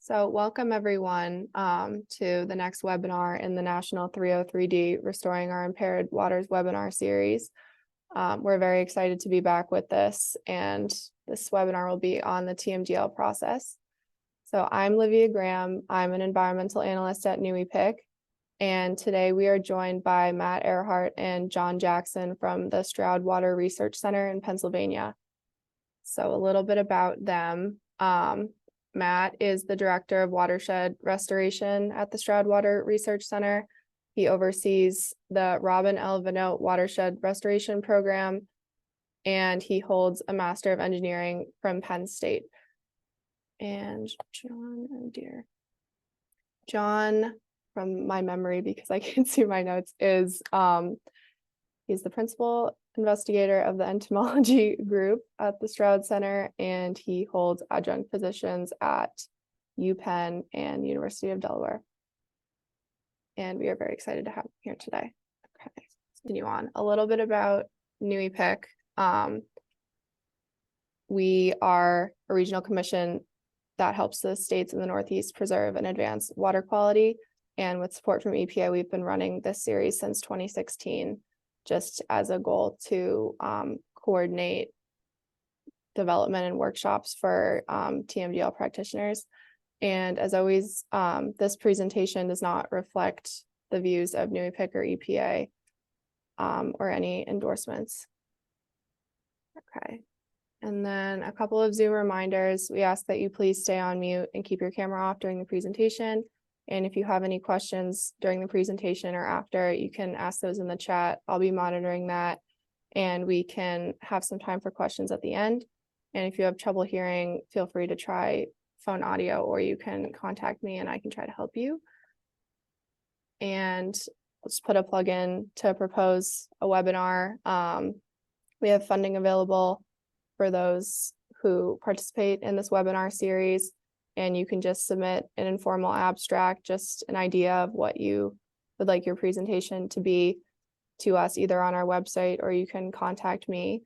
So welcome everyone to the next webinar in the National 303D Restoring Our Impaired Waters webinar series. We're very excited to be back with this, and this webinar will be on the TMDL process. So I'm Livia Graham. I'm an environmental analyst at NEIWPCC, and today we are joined by Matt Ehrhart and John Jackson from the Stroud Water Research Center in Pennsylvania. So a little bit about them. Matt is the director of Watershed Restoration at the Stroud Water Research Center. He oversees the Robin L. Vanote Watershed Restoration Program, and he holds a Master of Engineering from Penn State. And John, from my memory, because I can't see my notes, is he's the principal investigator of the Entomology Group at the Stroud Center, and he holds adjunct positions at UPenn and University of Delaware. And we are very excited to have him here today. Okay, let's continue on. A little bit about NEIWPCC. We are a regional commission that helps the states in the Northeast preserve and advance water quality. And with support from EPA, we've been running this series since 2016. Just as a goal to coordinate development and workshops for TMDL practitioners. And as always, this presentation does not reflect the views of NEIWPCC or EPA or any endorsements. Okay. And then a couple of Zoom reminders. We ask that you please stay on mute and keep your camera off during the presentation. And if you have any questions during the presentation or after, you can ask those in the chat. I'll be monitoring that, and we can have some time for questions at the end. And if you have trouble hearing, feel free to try phone audio, or you can contact me and I can try to help you. And let's put a plug in to propose a webinar. We have funding available for those who participate in this webinar series. And you can just submit an informal abstract, just an idea of what you would like your presentation to be, to us either on our website, or you can contact me.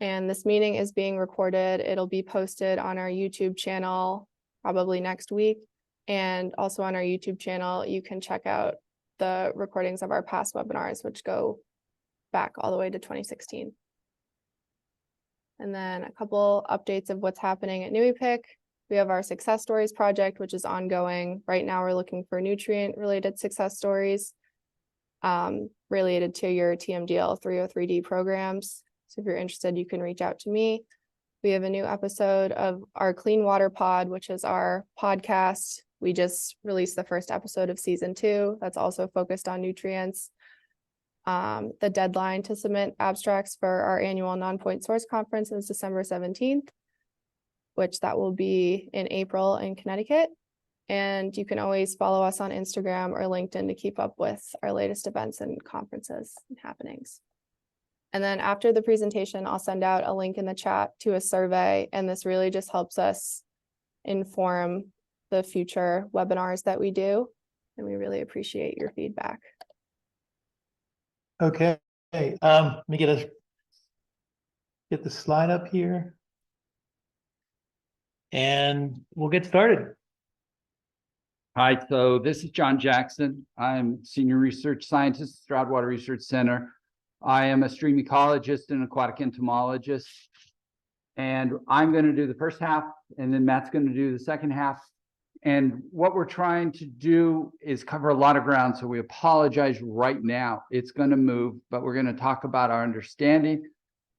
And this meeting is being recorded. It'll be posted on our YouTube channel probably next week. And also on our YouTube channel, you can check out the recordings of our past webinars, which go back all the way to 2016. And then a couple updates of what's happening at NEIWPCC. We have our success stories project, which is ongoing. Right now, we're looking for nutrient-related success stories related to your TMDL 303D programs. So if you're interested, you can reach out to me. We have a new episode of our Clean Water Pod, which is our podcast. We just released the first episode of season 2. That's also focused on nutrients. The deadline to submit abstracts for our annual non-point source conference is December 17th, which that will be in April in Connecticut. And you can always follow us on Instagram or LinkedIn to keep up with our latest events and conferences and happenings. And then after the presentation, I'll send out a link in the chat to a survey, and this really just helps us inform the future webinars that we do. And we really appreciate your feedback. Okay, let me get the slide up here, and we'll get started. Hi, so this is John Jackson. I'm Senior Research Scientist at Stroud Water Research Center. I am a stream ecologist and aquatic entomologist, and I'm going to do the first half, and then Matt's going to do the second half. And what we're trying to do is cover a lot of ground, so we apologize right now. It's going to move, but we're going to talk about our understanding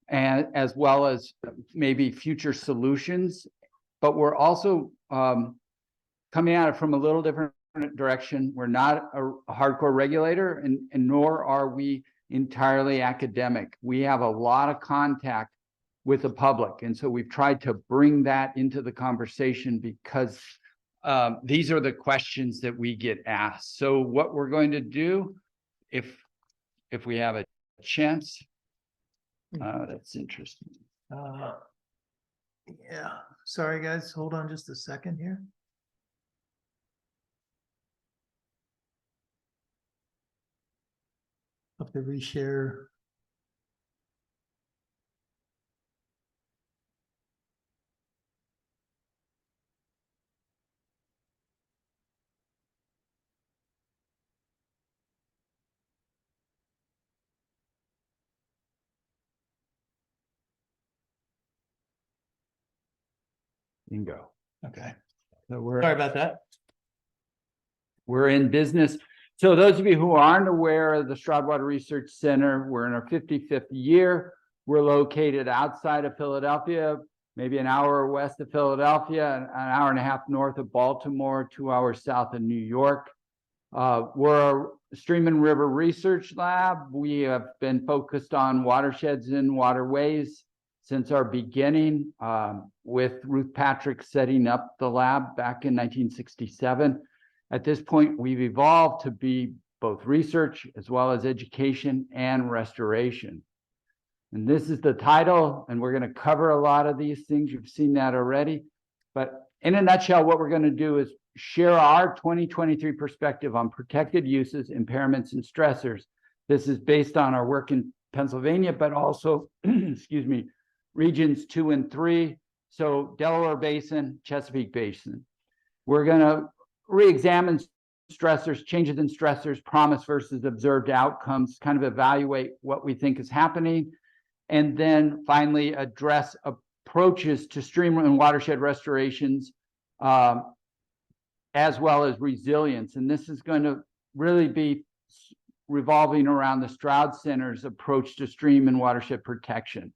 and as well as maybe future solutions. But we're also coming at it from a little different direction. We're not a hardcore regulator, and nor are we entirely academic. We have a lot of contact with the public, and so we've tried to bring that into the conversation because these are the questions that we get asked. So what we're going to do, if we have a chance, that's interesting. Yeah, sorry guys, hold on just a second here. Have to reshare. Bingo. Okay, So we're sorry about that. We're in business. So those of you who aren't aware of the Stroud Water Research Center, we're in our 55th year. We're located outside of Philadelphia, maybe an hour west of Philadelphia, an hour and a half north of Baltimore, 2 hours south of New York. We're a stream and river research lab. We have been focused on watersheds and waterways since our beginning, with Ruth Patrick setting up the lab back in 1967. At this point, we've evolved to be both research as well as education and restoration. And this is the title, and we're going to cover a lot of these things. You've seen that already. But in a nutshell, what we're going to do is share our 2023 perspective on protected uses, impairments, and stressors. This is based on our work in Pennsylvania, but also, excuse me, regions 2 and 3. So Delaware Basin, Chesapeake Basin. We're going to re-examine stressors, changes in stressors, promise versus observed outcomes, kind of evaluate what we think is happening, and then finally address approaches to stream and watershed restorations, as well as resilience. And this is going to really be revolving around the Stroud Center's approach to stream and watershed protection,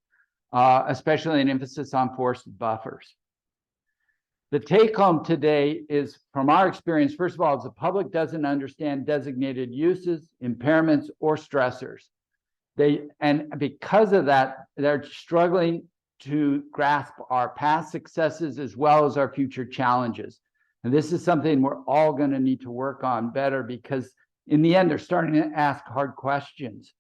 especially an emphasis on forested buffers. The take home today is, from our experience, first of all, is the public doesn't understand designated uses, impairments, or stressors. And because of that, they're struggling to grasp our past successes as well as our future challenges. And this is something we're all going to need to work on better, because in the end, they're starting to ask hard questions.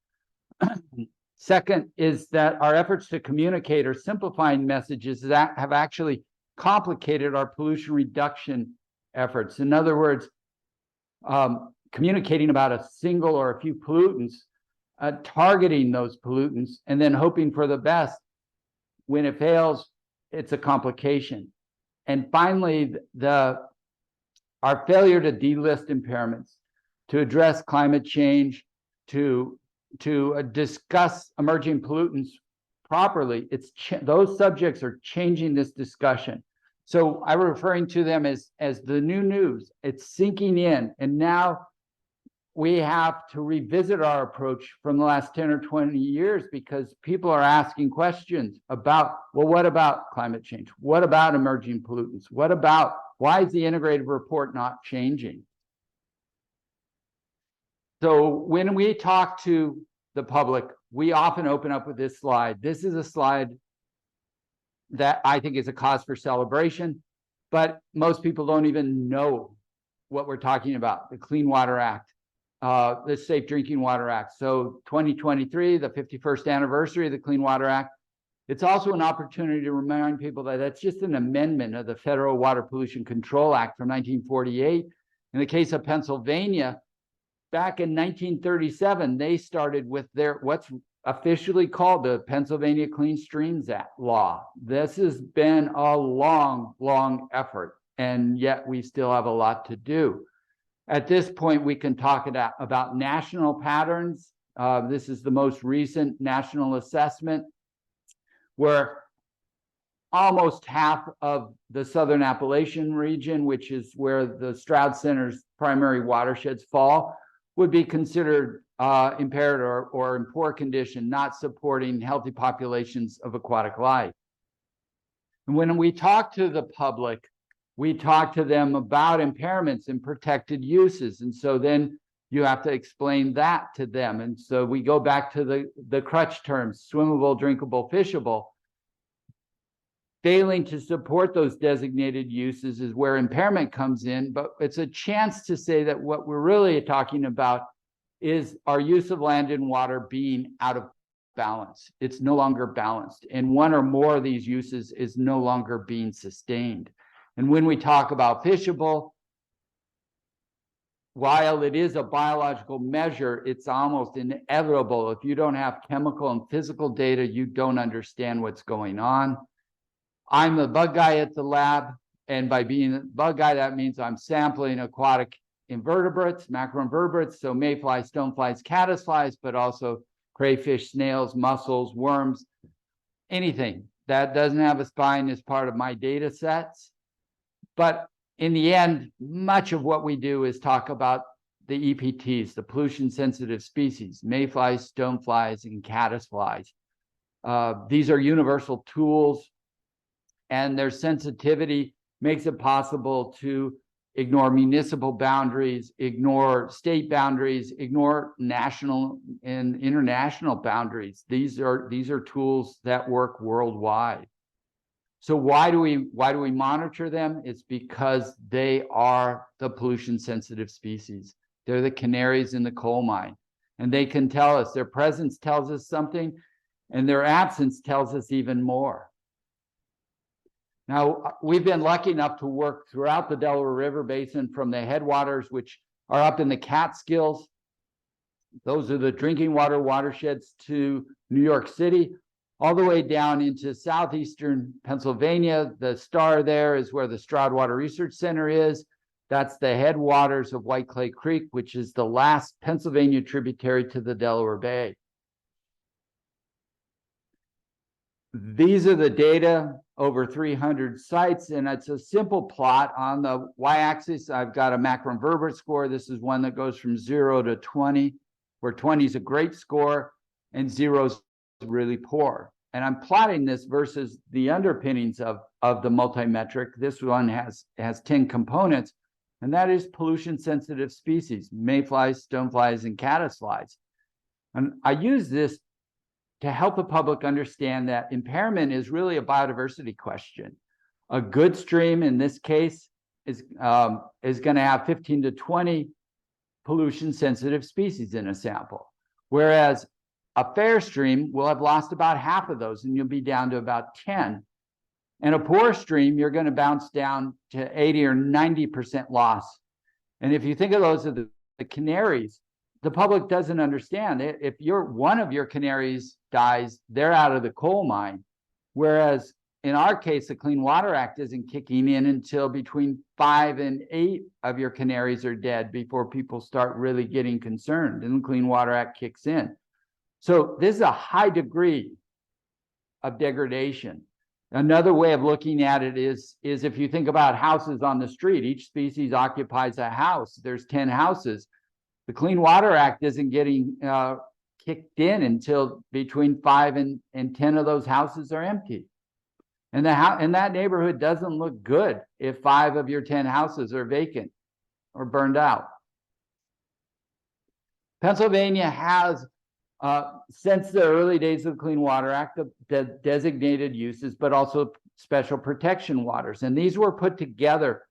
Second is that our efforts to communicate or simplifying messages that have actually complicated our pollution reduction efforts. In other words, communicating about a single or a few pollutants, targeting those pollutants, and then hoping for the best. When it fails, it's a complication. And finally, our failure to delist impairments, to address climate change, to discuss emerging pollutants properly, those subjects are changing this discussion. So I'm referring to them as the new news. It's sinking in, and now we have to revisit our approach from the last 10 or 20 years, because people are asking questions about, well, what about climate change? What about emerging pollutants? Why is the integrated report not changing? So when we talk to the public, we often open up with this slide. This is a slide that I think is a cause for celebration, but most people don't even know what we're talking about, the Clean Water Act, the Safe Drinking Water Act. So 2023, the 51st anniversary of the Clean Water Act. It's also an opportunity to remind people that that's just an amendment of the Federal Water Pollution Control Act from 1948. In the case of Pennsylvania, back in 1937, they started with what's officially called the Pennsylvania Clean Streams Act law. This has been a long, long effort, and yet we still have a lot to do. At this point, we can talk about national patterns. This is the most recent national assessment, where almost half of the Southern Appalachian region, which is where the Stroud Center's primary watersheds fall, would be considered impaired or in poor condition, not supporting healthy populations of aquatic life. And when we talk to the public, we talk to them about impairments and protected uses. And so then you have to explain that to them. And so we go back to the crutch terms, swimmable, drinkable, fishable. Failing to support those designated uses is where impairment comes in, but it's a chance to say that what we're really talking about is our use of land and water being out of balance. It's no longer balanced, and one or more of these uses is no longer being sustained. And when we talk about fishable, while it is a biological measure, it's almost inevitable. If you don't have chemical and physical data, you don't understand what's going on. I'm the bug guy at the lab, and by being a bug guy, that means I'm sampling aquatic invertebrates, macroinvertebrates, so mayflies, stoneflies, caddisflies, but also crayfish, snails, mussels, worms, anything that doesn't have a spine is part of my data sets. But in the end, much of what we do is talk about the EPTs, the pollution sensitive species, mayflies, stoneflies, and caddisflies. These are universal tools, and their sensitivity makes it possible to ignore municipal boundaries, ignore state boundaries, ignore national and international boundaries. These are tools that work worldwide. So why do we monitor them? It's because they are the pollution sensitive species. They're the canaries in the coal mine, and they can tell us. Their presence tells us something, and their absence tells us even more. Now, we've been lucky enough to work throughout the Delaware River Basin, from the headwaters, which are up in the Catskills. Those are the drinking water watersheds, to New York City, all the way down into southeastern Pennsylvania. The star there is where the Stroud Water Research Center is. That's the headwaters of White Clay Creek, which is the last Pennsylvania tributary to the Delaware Bay. These are the data, over 300 sites, and it's a simple plot. On the y-axis, I've got a macroinvertebrate score. This is one that goes from 0 to 20, where 20 is a great score and 0 is really poor. And I'm plotting this versus the underpinnings of the multimetric. This one has 10 components, and that is pollution-sensitive species, mayflies, stoneflies, and caddisflies. And I use this to help the public understand that impairment is really a biodiversity question. A good stream, in this case, is going to have 15 to 20 pollution-sensitive species in a sample, whereas a fair stream will have lost about half of those, and you'll be down to about 10. And a poor stream, you're going to bounce down to 80 or 90% loss. And if you think of those as the canaries, the public doesn't understand it. If one of your canaries dies, they're out of the coal mine. Whereas in our case, the Clean Water Act isn't kicking in until between 5 and 8 of your canaries are dead before people start really getting concerned, and the Clean Water Act kicks in. So this is a high degree of degradation. Another way of looking at it is if you think about houses on the street, each species occupies a house. There's 10 houses. The Clean Water Act isn't getting kicked in until between 5 and 10 of those houses are empty. And that neighborhood doesn't look good if 5 of your 10 houses are vacant or burned out. Pennsylvania has, since the early days of the Clean Water Act, the designated uses, but also special protection waters. And these were put together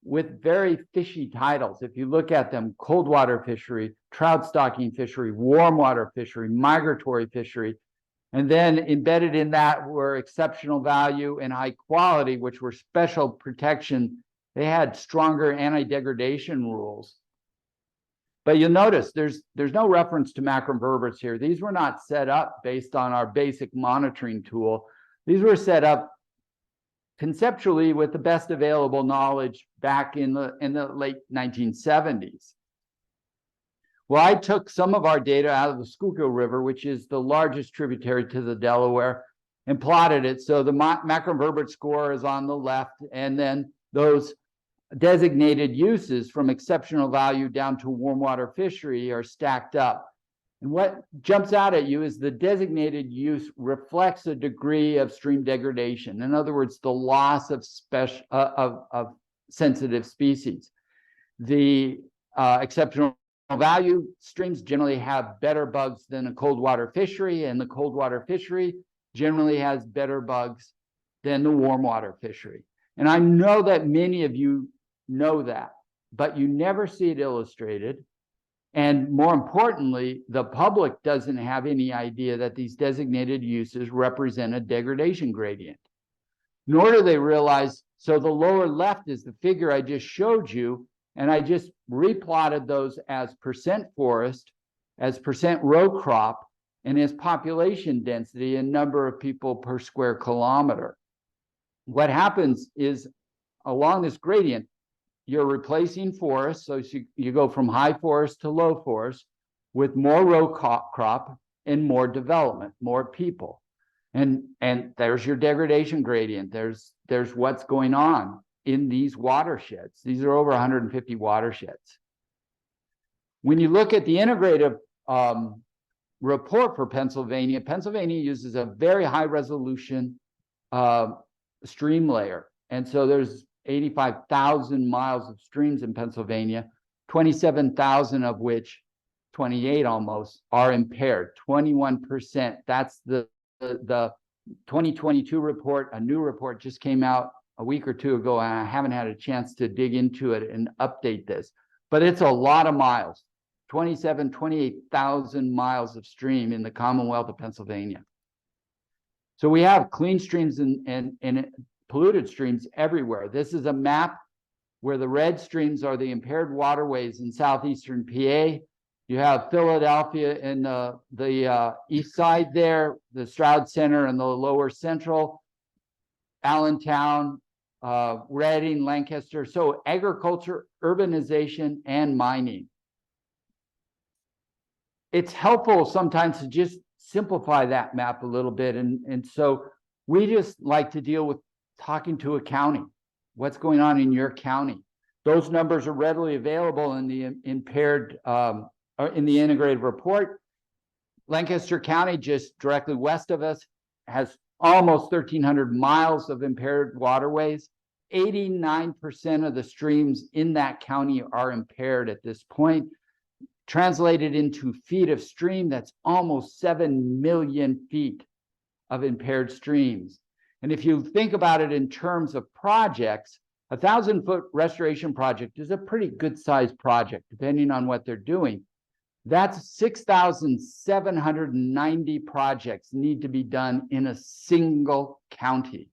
with very fishy titles. If you look at them: cold water fishery, trout stocking fishery, warm water fishery, migratory fishery. And then embedded in that were exceptional value and high quality, which were special protection. They had stronger anti-degradation rules. But you'll notice there's no reference to macroinvertebrates here. These were not set up based on our basic monitoring tool. These were set up conceptually with the best available knowledge back in the late 1970s. Well, I took some of our data out of the Schuylkill River, which is the largest tributary to the Delaware, and plotted it. So the macroinvertebrate score is on the left, and then those designated uses from exceptional value down to warm water fishery are stacked up. And what jumps out at you is the designated use reflects a degree of stream degradation. In other words, the loss of sensitive species. The exceptional value streams generally have better bugs than a cold water fishery, and the cold water fishery generally has better bugs than the warm water fishery. And I know that many of you know that, but you never see it illustrated. And more importantly, the public doesn't have any idea that these designated uses represent a degradation gradient. Nor do they realize, so the lower left is the figure I just showed you, and I just replotted those as percent forest, as percent row crop, and as population density and number of people per square kilometer. What happens is, along this gradient, you're replacing forests, so you go from high forest to low forest with more row crop and more development, more people. And there's your degradation gradient. There's what's going on in these watersheds. These are over 150 watersheds. When you look at the integrative report for Pennsylvania, Pennsylvania uses a very high resolution stream layer. And so there's 85,000 miles of streams in Pennsylvania, 27,000 of which, 28 almost, are impaired, 21%. That's the 2022 report. A new report just came out a week or two ago, and I haven't had a chance to dig into it and update this. But it's a lot of miles, 28,000 miles of stream in the Commonwealth of Pennsylvania. So we have clean streams and polluted streams everywhere. This is a map where the red streams are the impaired waterways in southeastern PA. You have Philadelphia in the east side there, the Stroud Center and the lower central, Allentown, Reading, Lancaster. So agriculture, urbanization, and mining. It's helpful sometimes to just simplify that map a little bit. And so we just like to deal with talking to a county. What's going on in your county? Those numbers are readily available in the impaired or in the integrated report. Lancaster County, just directly west of us, has almost 1,300 miles of impaired waterways. 89% of the streams in that county are impaired at this point. Translated into feet of stream, that's almost 7 million feet of impaired streams. And if you think about it in terms of projects, a 1,000-foot restoration project is a pretty good sized project, depending on what they're doing. That's 6,790 projects need to be done in a single county.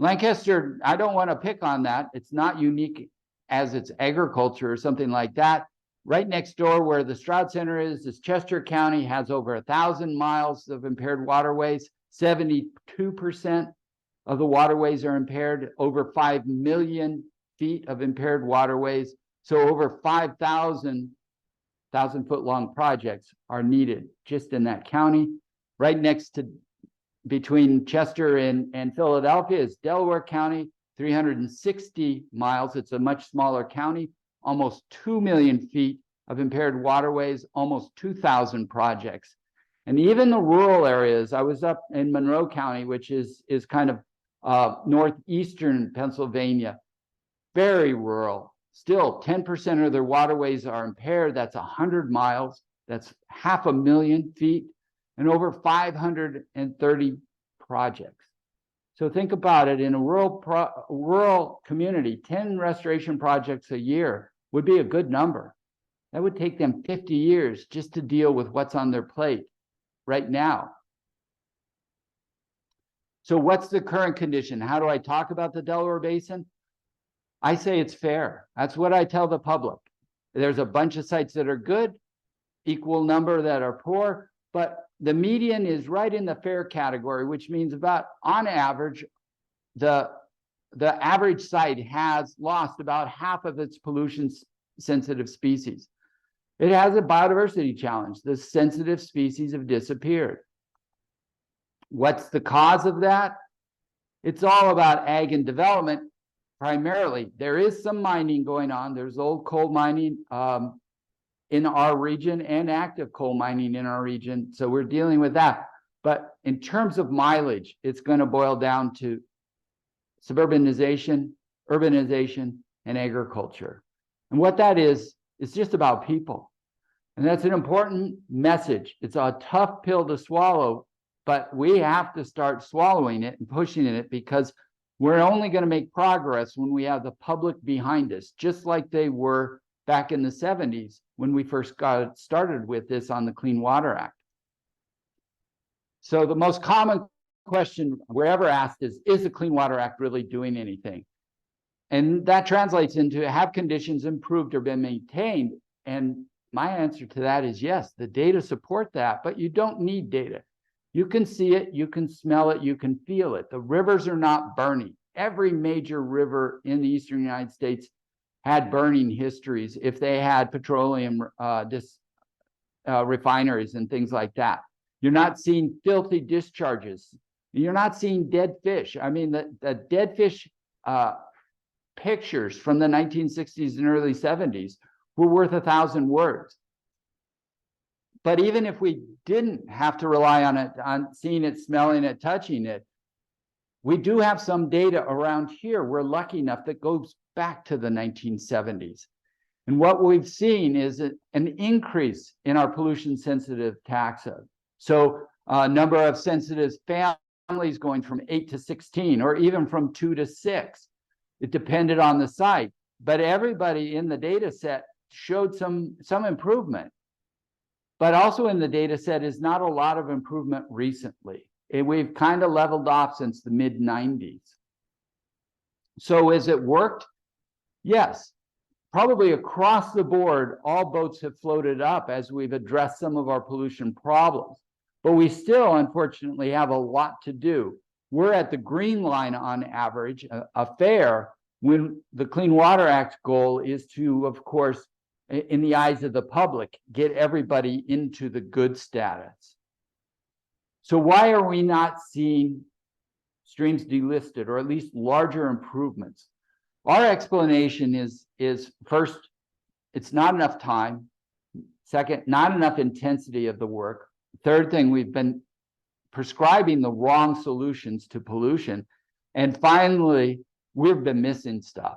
Lancaster, I don't want to pick on that. It's not unique as it's agriculture or something like that. Right next door where the Stroud Center is Chester County, has over 1,000 miles of impaired waterways. 72% of the waterways are impaired, over 5 million feet of impaired waterways. So over 5,000 1,000-foot long projects are needed just in that county. Right next to, between Chester and Philadelphia is Delaware County, 360 miles. It's a much smaller county, almost 2 million feet of impaired waterways, almost 2,000 projects. And even the rural areas, I was up in Monroe County, which is kind of northeastern Pennsylvania, very rural. Still, 10% of their waterways are impaired. That's 100 miles. That's 500,000 feet and over 530 projects. So think about it, in a rural community, 10 restoration projects a year would be a good number. That would take them 50 years just to deal with what's on their plate right now. So what's the current condition? How do I talk about the Delaware Basin? I say it's fair. That's what I tell the public. There's a bunch of sites that are good, equal number that are poor, but the median is right in the fair category, which means about, on average, the average site has lost about half of its pollution-sensitive species. It has a biodiversity challenge. The sensitive species have disappeared. What's the cause of that? It's all about ag and development. Primarily, there is some mining going on. There's old coal mining in our region and active coal mining in our region. So we're dealing with that. But in terms of mileage, it's going to boil down to suburbanization, urbanization, and agriculture. And what that is, it's just about people. And that's an important message. It's a tough pill to swallow, but we have to start swallowing it and pushing it, because we're only going to make progress when we have the public behind us, just like they were back in the 70s when we first got started with this on the Clean Water Act. So the most common question we're ever asked is the Clean Water Act really doing anything? And that translates into, have conditions improved or been maintained? And my answer to that is yes, the data support that, but you don't need data. You can see it, you can smell it, you can feel it. The rivers are not burning. Every major river in the eastern United States had burning histories if they had petroleum refineries and things like that. You're not seeing filthy discharges. You're not seeing dead fish. I mean, the dead fish pictures from the 1960s and early 70s were worth 1,000 words. But even if we didn't have to rely on it, on seeing it, smelling it, touching it, we do have some data around here. We're lucky enough that goes back to the 1970s. And what we've seen is an increase in our pollution-sensitive taxa. So number of sensitive families going from 8 to 16, or even from 2 to 6. It depended on the site, but everybody in the data set showed some improvement. But also in the data set is not a lot of improvement recently. We've kind of leveled off since the mid-90s. So has it worked? Yes. Probably across the board, all boats have floated up as we've addressed some of our pollution problems. But we still, unfortunately, have a lot to do. We're at the green line on average, a fair, when the Clean Water Act goal is to, of course, in the eyes of the public, get everybody into the good status. So why are we not seeing streams delisted, or at least larger improvements? Our explanation is first, it's not enough time. Second, not enough intensity of the work. Third thing, we've been prescribing the wrong solutions to pollution. And finally, we've been missing stuff.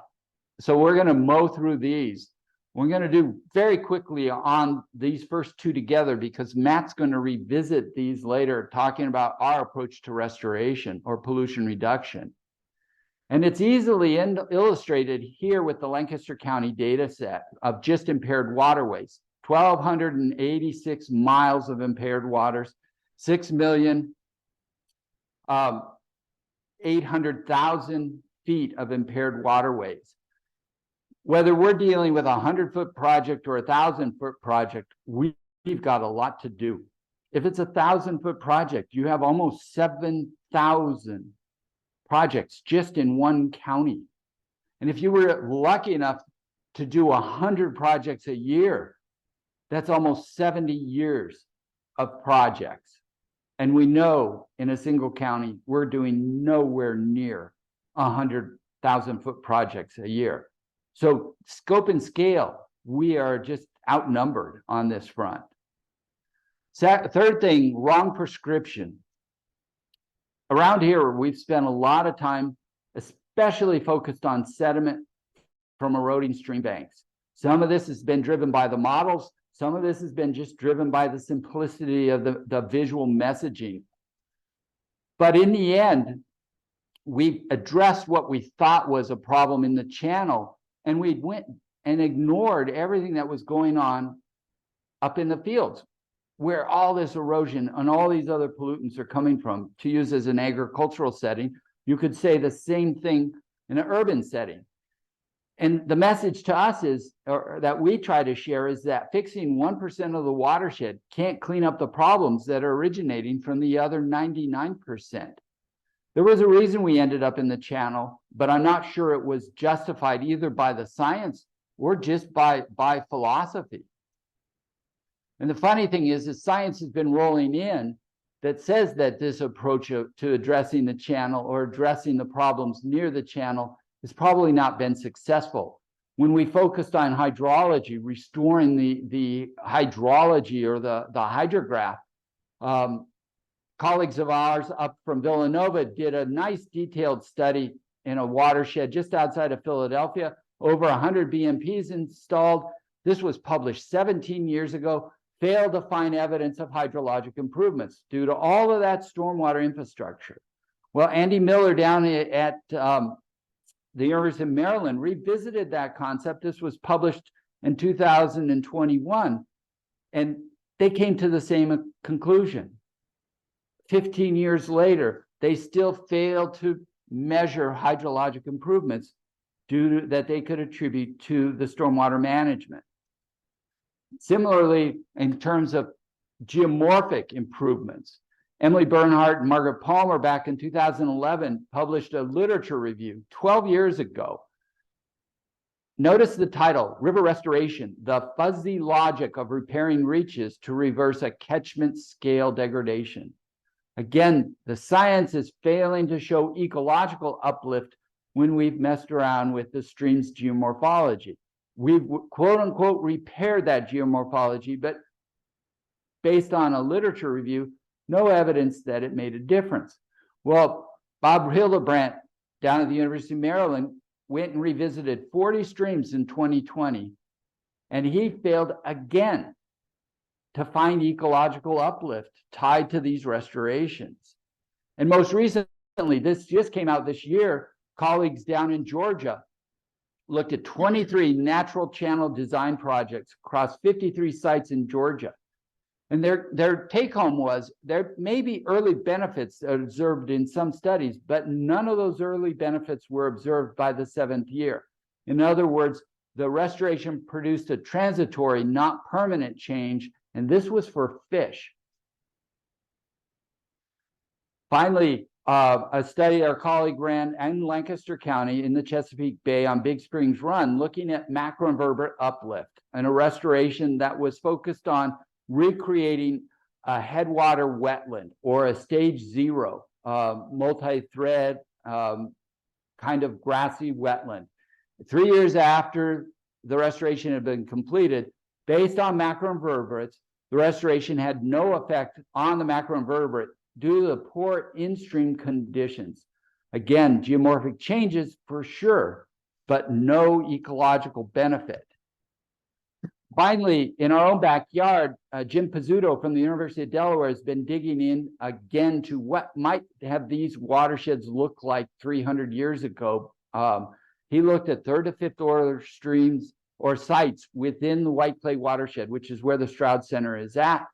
So we're going to mow through these. We're going to do very quickly on these first two together, because Matt's going to revisit these later, talking about our approach to restoration or pollution reduction. And it's easily illustrated here with the Lancaster County data set of just impaired waterways. 1,286 miles of impaired waters, 6,800,000 feet of impaired waterways. Whether we're dealing with a 100-foot project or a 1,000-foot project, we've got a lot to do. If it's a 1,000-foot project, you have almost 7,000 projects just in one county. And if you were lucky enough to do 100 projects a year, that's almost 70 years of projects. And we know in a single county, we're doing nowhere near 100,000-foot projects a year. So scope and scale, we are just outnumbered on this front. Third thing, wrong prescription. Around here, we've spent a lot of time, especially focused on sediment from eroding stream banks. Some of this has been driven by the models. Some of this has been just driven by the simplicity of the visual messaging. But in the end, we've addressed what we thought was a problem in the channel, and we went and ignored everything that was going on up in the fields, where all this erosion and all these other pollutants are coming from. To use as an agricultural setting, you could say the same thing in an urban setting. And the message to us is, or that we try to share, is that fixing 1% of the watershed can't clean up the problems that are originating from the other 99%. There was a reason we ended up in the channel, but I'm not sure it was justified either by the science or just by philosophy. And the funny thing is science has been rolling in that says that this approach to addressing the channel or addressing the problems near the channel has probably not been successful. When we focused on hydrology, restoring the hydrology or the hydrograph, colleagues of ours up from Villanova did a nice detailed study in a watershed just outside of Philadelphia, over 100 BMPs installed. This was published 17 years ago, failed to find evidence of hydrologic improvements due to all of that stormwater infrastructure. Well, Andy Miller down at the University of Maryland revisited that concept. This was published in 2021, and they came to the same conclusion. 15 years later, they still failed to measure hydrologic improvements due to, that they could attribute to the stormwater management. Similarly, in terms of geomorphic improvements, Emily Bernhardt and Margaret Palmer back in 2011 published a literature review 12 years ago. Notice the title, River Restoration, the Fuzzy Logic of Repairing Reaches to Reverse a Catchment Scale Degradation. Again, the science is failing to show ecological uplift when we've messed around with the stream's geomorphology. We've quote unquote repaired that geomorphology, but based on a literature review, no evidence that it made a difference. Well, Bob Hildebrandt down at the University of Maryland went and revisited 40 streams in 2020, and he failed again to find ecological uplift tied to these restorations. And most recently, this just came out this year, colleagues down in Georgia looked at 23 natural channel design projects across 53 sites in Georgia. And their take home was there may be early benefits observed in some studies, but none of those early benefits were observed by the 7th year. In other words, the restoration produced a transitory, not permanent change, and this was for fish. Finally, a study our colleague ran in Lancaster County in the Chesapeake Bay on Big Springs Run, looking at macroinvertebrate uplift and a restoration that was focused on recreating a headwater wetland or a stage 0 multi-thread kind of grassy wetland. 3 years after the restoration had been completed, based on macroinvertebrates, the restoration had no effect on the macroinvertebrate due to the poor in-stream conditions. Again, geomorphic changes for sure, but no ecological benefit. Finally, in our own backyard, Jim Pizzuto from the University of Delaware has been digging in again to what might have these watersheds look like 300 years ago. He looked at 3rd to 5th order streams or sites within the White Clay watershed, which is where the Stroud Center is at.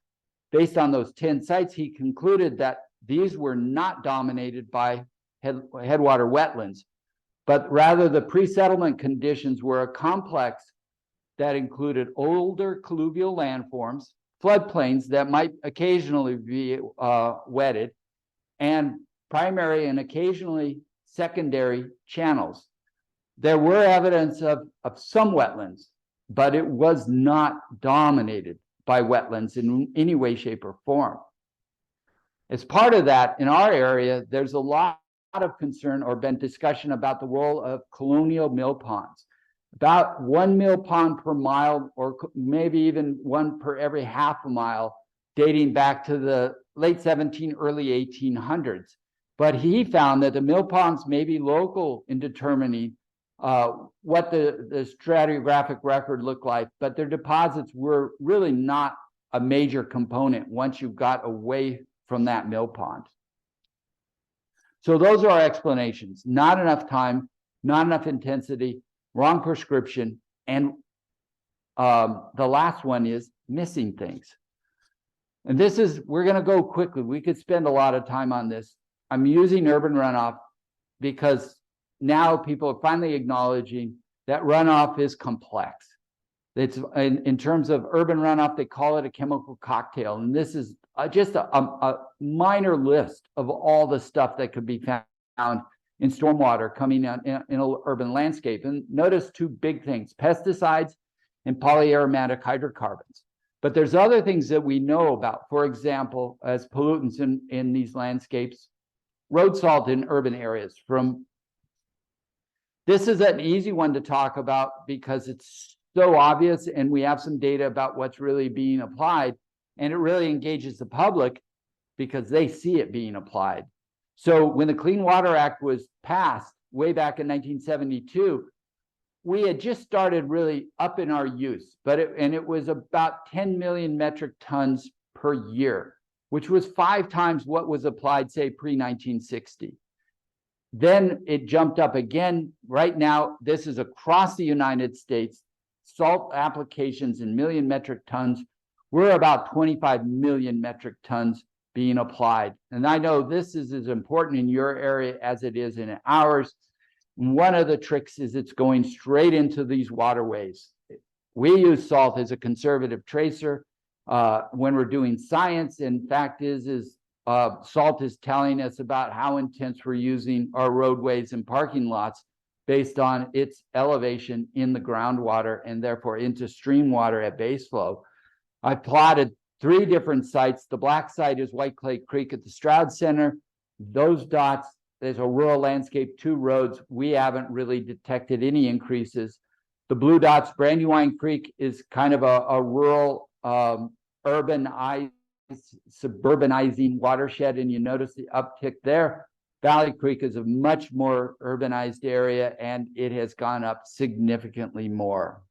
Based on those 10 sites, he concluded that these were not dominated by headwater wetlands, but rather the pre-settlement conditions were a complex that included older colluvial landforms, floodplains that might occasionally be wetted, and primary and occasionally secondary channels. There were evidence of some wetlands, but it was not dominated by wetlands in any way, shape, or form. As part of that, in our area, there's a lot of concern or been discussion about the role of colonial mill ponds. About 1 mill pond per mile, or maybe even one per every half a mile, dating back to the late 1700s, early 1800s. But he found that the mill ponds may be local in determining what the stratigraphic record looked like, but their deposits were really not a major component once you got away from that mill pond. So those are our explanations. Not enough time, not enough intensity, wrong prescription, and the last one is missing things. And this is, we're going to go quickly. We could spend a lot of time on this. I'm using urban runoff because now people are finally acknowledging that runoff is complex. It's in terms of urban runoff, they call it a chemical cocktail. And this is just a minor list of all the stuff that could be found in stormwater coming in an urban landscape. And notice two big things: pesticides and polyaromatic hydrocarbons. But there's other things that we know about, for example, as pollutants in these landscapes, road salt in urban areas. This is an easy one to talk about because it's so obvious and we have some data about what's really being applied, and it really engages the public because they see it being applied. So when the Clean Water Act was passed way back in 1972, we had just started really up in our use, and it was about 10 million metric tons per year, which was 5 times what was applied, say, pre-1960. Then it jumped up again. Right now, this is across the United States. Salt applications in million metric tons. We're about 25 million metric tons being applied. And I know this is as important in your area as it is in ours. One of the tricks is it's going straight into these waterways. We use salt as a conservative tracer when we're doing science. And fact is salt is telling us about how intense we're using our roadways and parking lots based on its elevation in the groundwater and therefore into stream water at base flow. I plotted 3 different sites. The black site is White Clay Creek at the Stroud Center. Those dots there's a rural landscape, 2 roads. We haven't really detected any increases. The blue dots, Brandywine Creek is kind of a rural, urbanized, suburbanizing watershed, and you notice the uptick there. Valley Creek is a much more urbanized area, and it has gone up significantly more.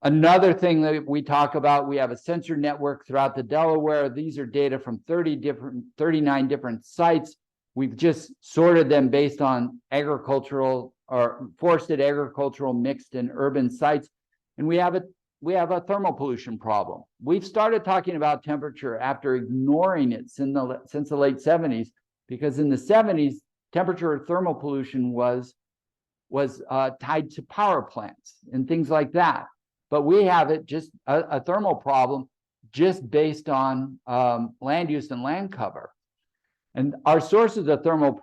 Another thing that we talk about, we have a sensor network throughout the Delaware. These are data from 39 different sites. We've just sorted them based on agricultural or forested agricultural mixed and urban sites. And we have a thermal pollution problem. We've started talking about temperature after ignoring it since the late 70s, because in the 70s, temperature thermal pollution was tied to power plants and things like that. But we have it just a thermal problem just based on land use and land cover. And our sources of thermal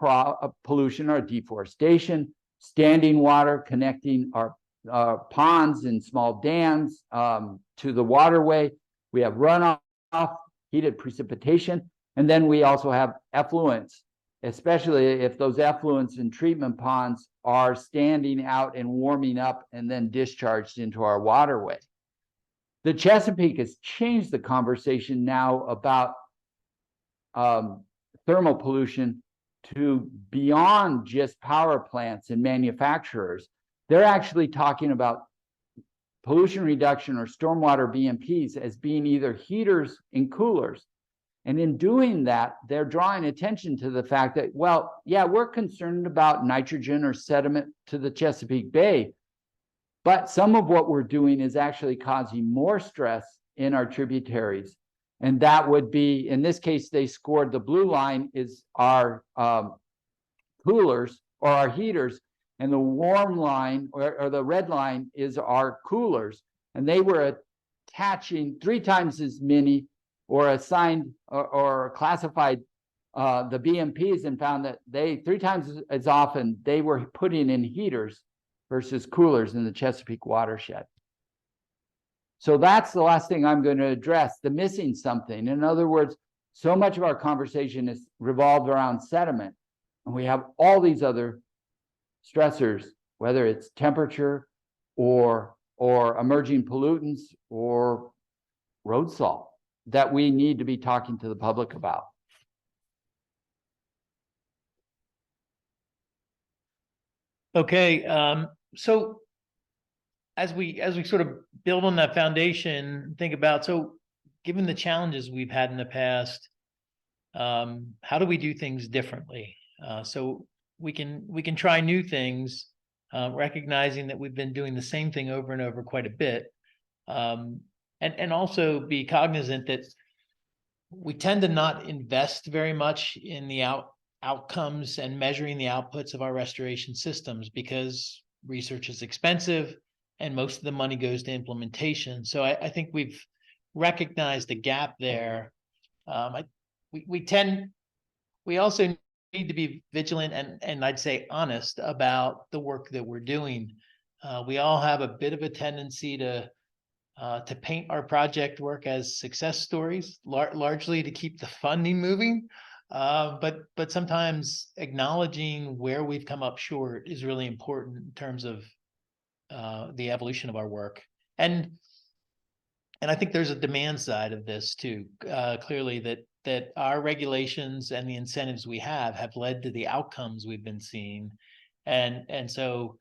pollution are deforestation, standing water connecting our ponds and small dams to the waterway. We have runoff, heated precipitation, and then we also have effluents, especially if those effluents and treatment ponds are standing out and warming up and then discharged into our waterway. The Chesapeake has changed the conversation now about thermal pollution to beyond just power plants and manufacturers. They're actually talking about pollution reduction or stormwater BMPs as being either heaters and coolers. And in doing that, they're drawing attention to the fact that, well, yeah, we're concerned about nitrogen or sediment to the Chesapeake Bay, but some of what we're doing is actually causing more stress in our tributaries. And that would be, in this case, they scored the blue line is our coolers or our heaters, and the warm line or the red line is our coolers. And they were attaching 3 times as many or assigned or classified the BMPs and found that 3 times as often they were putting in heaters versus coolers in the Chesapeake watershed. So that's the last thing I'm going to address, the missing something. In other words, so much of our conversation is revolved around sediment, and we have all these other stressors, whether it's temperature or emerging pollutants or road salt, that we need to be talking to the public about. Okay, so as we sort of build on that foundation, think about, so given the challenges we've had in the past, how do we do things differently? So we can try new things, recognizing that we've been doing the same thing over and over quite a bit, and also be cognizant that we tend to not invest very much in the outcomes and measuring the outputs of our restoration systems because research is expensive and most of the money goes to implementation. So I think we've recognized a gap there. We also need to be vigilant and I'd say honest about the work that we're doing. We all have a bit of a tendency to paint our project work as success stories, largely to keep the funding moving. But sometimes acknowledging where we've come up short is really important in terms of the evolution of our work. And I think there's a demand side of this too. Clearly that our regulations and the incentives we have led to the outcomes we've been seeing. And so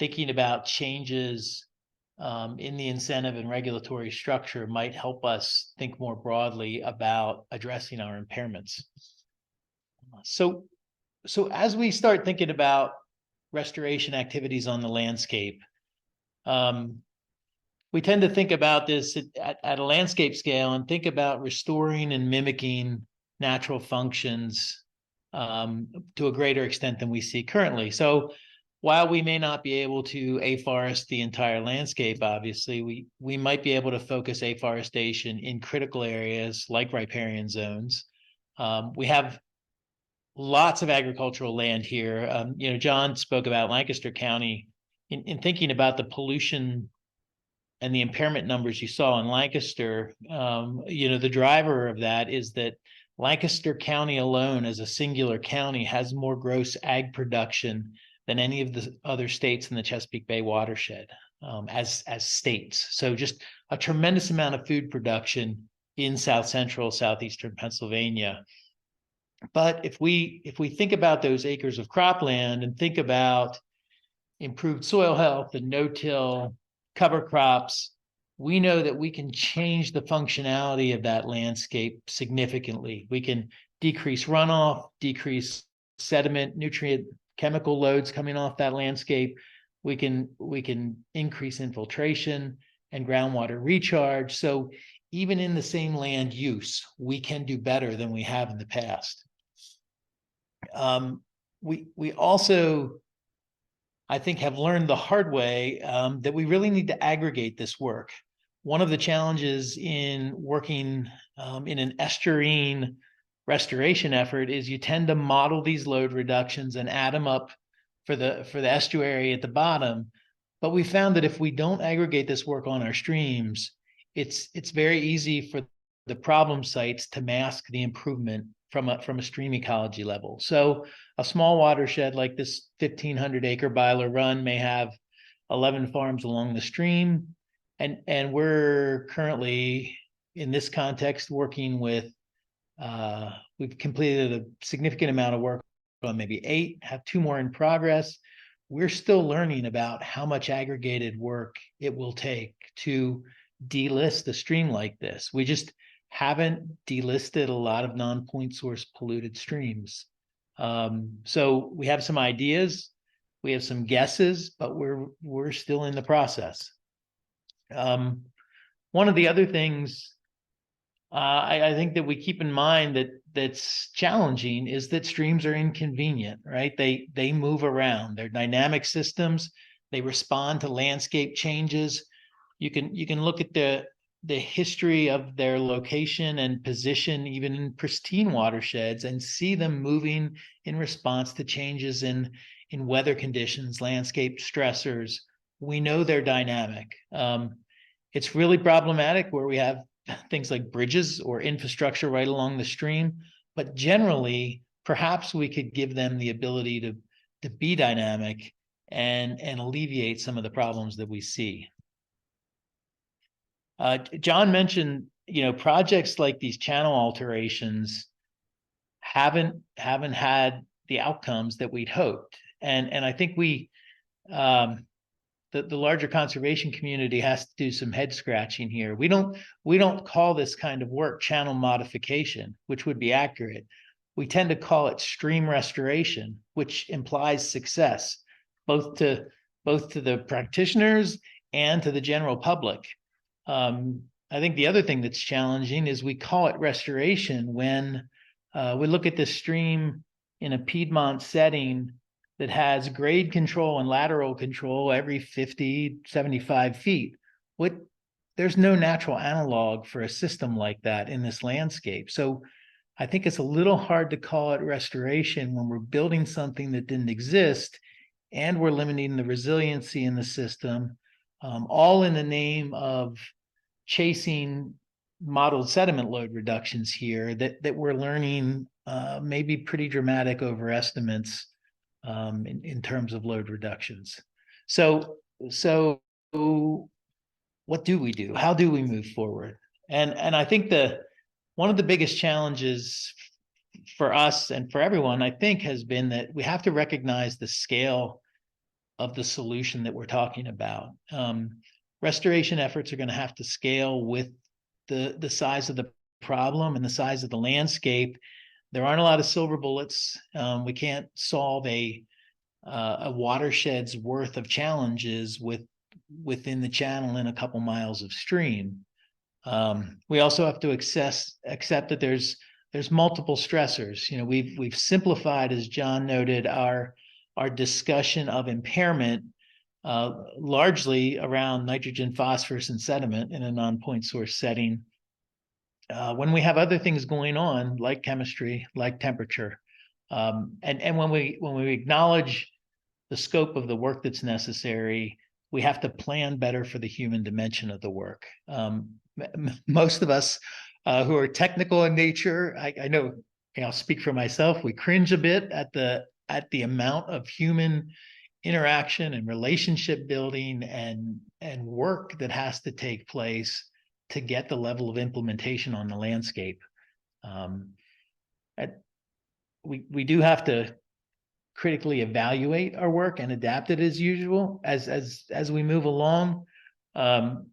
thinking about changes in the incentive and regulatory structure might help us think more broadly about addressing our impairments. So as we start thinking about restoration activities on the landscape, we tend to think about this at a landscape scale and think about restoring and mimicking natural functions to a greater extent than we see currently. So while we may not be able to afforest the entire landscape, obviously, we might be able to focus afforestation in critical areas like riparian zones. We have lots of agricultural land here. John spoke about Lancaster County. In thinking about the pollution and the impairment numbers you saw in Lancaster, the driver of that is that Lancaster County alone as a singular county has more gross ag production than any of the other states in the Chesapeake Bay watershed, as states. So just a tremendous amount of food production in South Central, Southeastern Pennsylvania. But if we think about those acres of cropland and think about improved soil health and no-till cover crops, we know that we can change the functionality of that landscape significantly. We can decrease runoff, decrease sediment, nutrient, chemical loads coming off that landscape. We can increase infiltration and groundwater recharge. So even in the same land use, we can do better than we have in the past. We also, I think, have learned the hard way that we really need to aggregate this work. One of the challenges in working in an estuarine restoration effort is you tend to model these load reductions and add them up for the estuary at the bottom. But we found that if we don't aggregate this work on our streams, it's very easy for the problem sites to mask the improvement from a stream ecology level. So a small watershed like this 1,500 acre Byler Run may have 11 farms along the stream. And we're currently in this context working with, we've completed a significant amount of work on maybe 8, have 2 more in progress. We're still learning about how much aggregated work it will take to delist a stream like this. We just haven't delisted a lot of non-point source polluted streams. So we have some ideas, we have some guesses, but we're still in the process. One of the other things I think that we keep in mind that's challenging is that streams are inconvenient, right? They move around. They're dynamic systems. They respond to landscape changes. You can look at the history of their location and position, even in pristine watersheds, and see them moving in response to changes in weather conditions, landscape stressors. We know they're dynamic. It's really problematic where we have things like bridges or infrastructure right along the stream, but generally, perhaps we could give them the ability to be dynamic and alleviate some of the problems that we see. John mentioned, projects like these channel alterations haven't had the outcomes that we'd hoped, and I think the larger conservation community has to do some head scratching here. We don't call this kind of work channel modification, which would be accurate. We tend to call it stream restoration, which implies success, both to the practitioners and to the general public. I think the other thing that's challenging is we call it restoration when we look at this stream in a Piedmont setting that has grade control and lateral control every 50, 75 feet. There's no natural analog for a system like that in this landscape. So I think it's a little hard to call it restoration when we're building something that didn't exist and we're limiting the resiliency in the system, all in the name of chasing modeled sediment load reductions here that we're learning may be pretty dramatic overestimates in terms of load reductions. So what do we do? How do we move forward? And I think one of the biggest challenges for us and for everyone, I think, has been that we have to recognize the scale of the solution that we're talking about. Restoration efforts are going to have to scale with the size of the problem and the size of the landscape. There aren't a lot of silver bullets. We can't solve a watershed's worth of challenges within the channel in a couple miles of stream. We also have to accept that there's multiple stressors. We've simplified, as John noted, our discussion of impairment largely around nitrogen, phosphorus, and sediment in a non-point source setting. When we have other things going on, like chemistry, like temperature, and when we acknowledge the scope of the work that's necessary, we have to plan better for the human dimension of the work. Most of us who are technical in nature. I know, I'll speak for myself. We cringe a bit at the amount of human interaction and relationship building and work that has to take place to get the level of implementation on the landscape. We do have to critically evaluate our work and adapt it as usual as we move along. And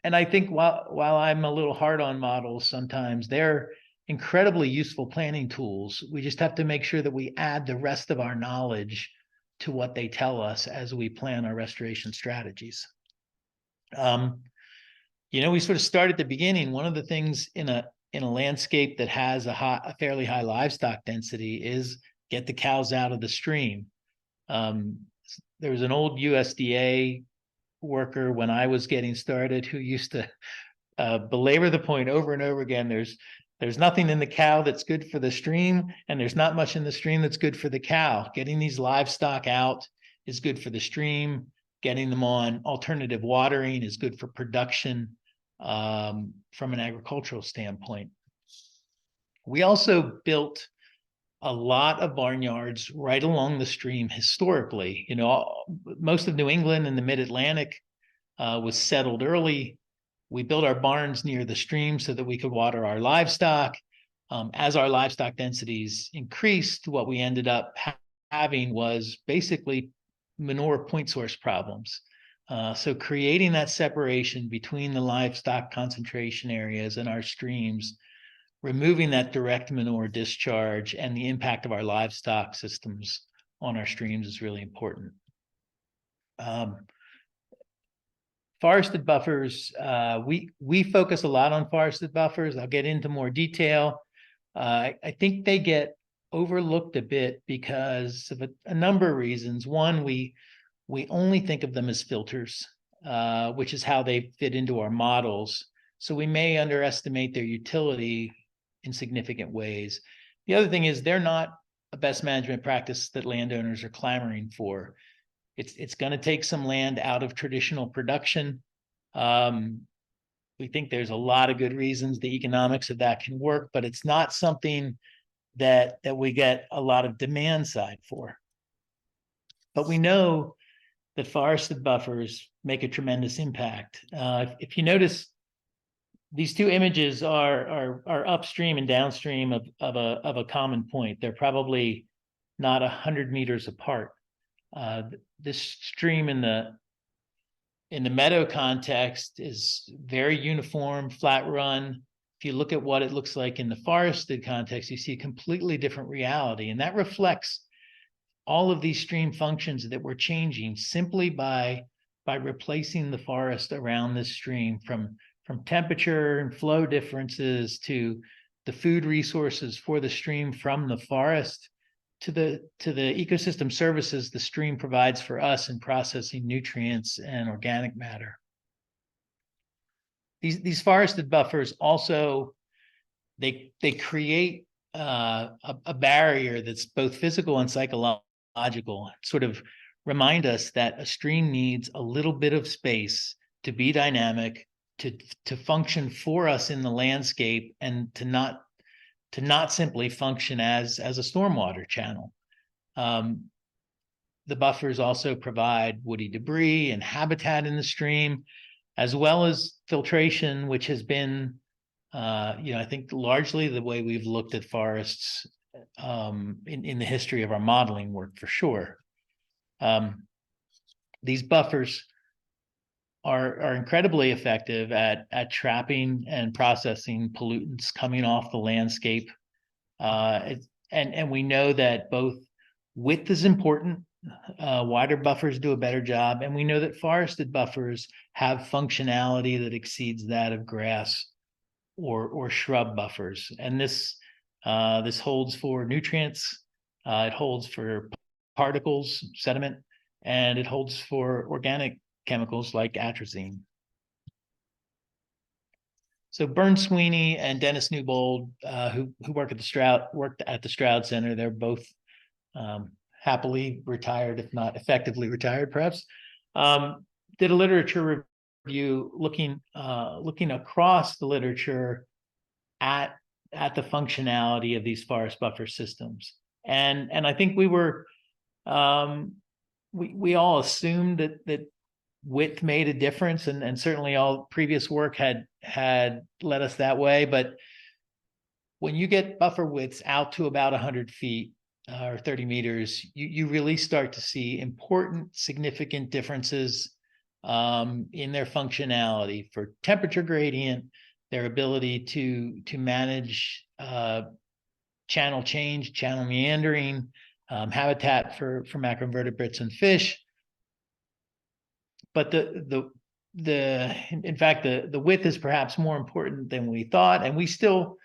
I think while I'm a little hard on models sometimes, they're incredibly useful planning tools. We just have to make sure that we add the rest of our knowledge to what they tell us as we plan our restoration strategies. We sort of start at the beginning. One of the things in a landscape that has a fairly high livestock density is get the cows out of the stream. There was an old USDA worker when I was getting started who used to belabor the point over and over again. There's nothing in the cow that's good for the stream, and there's not much in the stream that's good for the cow. Getting these livestock out is good for the stream. Getting them on alternative watering is good for production from an agricultural standpoint. We also built a lot of barnyards right along the stream historically. Most of New England and the mid-Atlantic was settled early. We built our barns near the stream so that we could water our livestock. As our livestock densities increased, what we ended up having was basically manure point source problems. So creating that separation between the livestock concentration areas and our streams, removing that direct manure discharge and the impact of our livestock systems on our streams is really important. Forested buffers, we focus a lot on forested buffers. I'll get into more detail. I think they get overlooked a bit because of a number of reasons. One, we only think of them as filters, which is how they fit into our models. So we may underestimate their utility in significant ways. The other thing is they're not a best management practice that landowners are clamoring for. It's going to take some land out of traditional production. We think there's a lot of good reasons the economics of that can work, but it's not something that we get a lot of demand side for. But we know that forested buffers make a tremendous impact. If you notice, these two images are upstream and downstream of a common point. They're probably not 100 meters apart. This stream in the meadow context is very uniform, flat run. If you look at what it looks like in the forested context, you see a completely different reality, and that reflects all of these stream functions that we're changing simply by replacing the forest around this stream, from temperature and flow differences to the food resources for the stream from the forest to the ecosystem services the stream provides for us in processing nutrients and organic matter. These forested buffers also, they create a barrier that's both physical and psychological, sort of remind us that a stream needs a little bit of space to be dynamic, to function for us in the landscape, and to not simply function as a stormwater channel. The buffers also provide woody debris and habitat in the stream, as well as filtration, which has been, I think largely the way we've looked at forests in the history of our modeling work, for sure. These buffers are incredibly effective at trapping and processing pollutants coming off the landscape. And we know that both width is important. Wider buffers do a better job. And we know that forested buffers have functionality that exceeds that of grass or shrub buffers. And this holds for nutrients, it holds for particles, sediment, and it holds for organic chemicals like atrazine. So Bern Sweeney and Dennis Newbold, who worked at the Stroud Center, they're both happily retired, if not effectively retired, perhaps. Did a literature review looking across the literature at the functionality of these forest buffer systems. And I think we were we all assumed that width made a difference, and certainly all previous work had led us that way. But when you get buffer widths out to about 100 feet or 30 meters, you really start to see important, significant differences in their functionality for temperature gradient, their ability to manage channel change, channel meandering, habitat for macroinvertebrates and fish. But in fact, the width is perhaps more important than we thought, and we still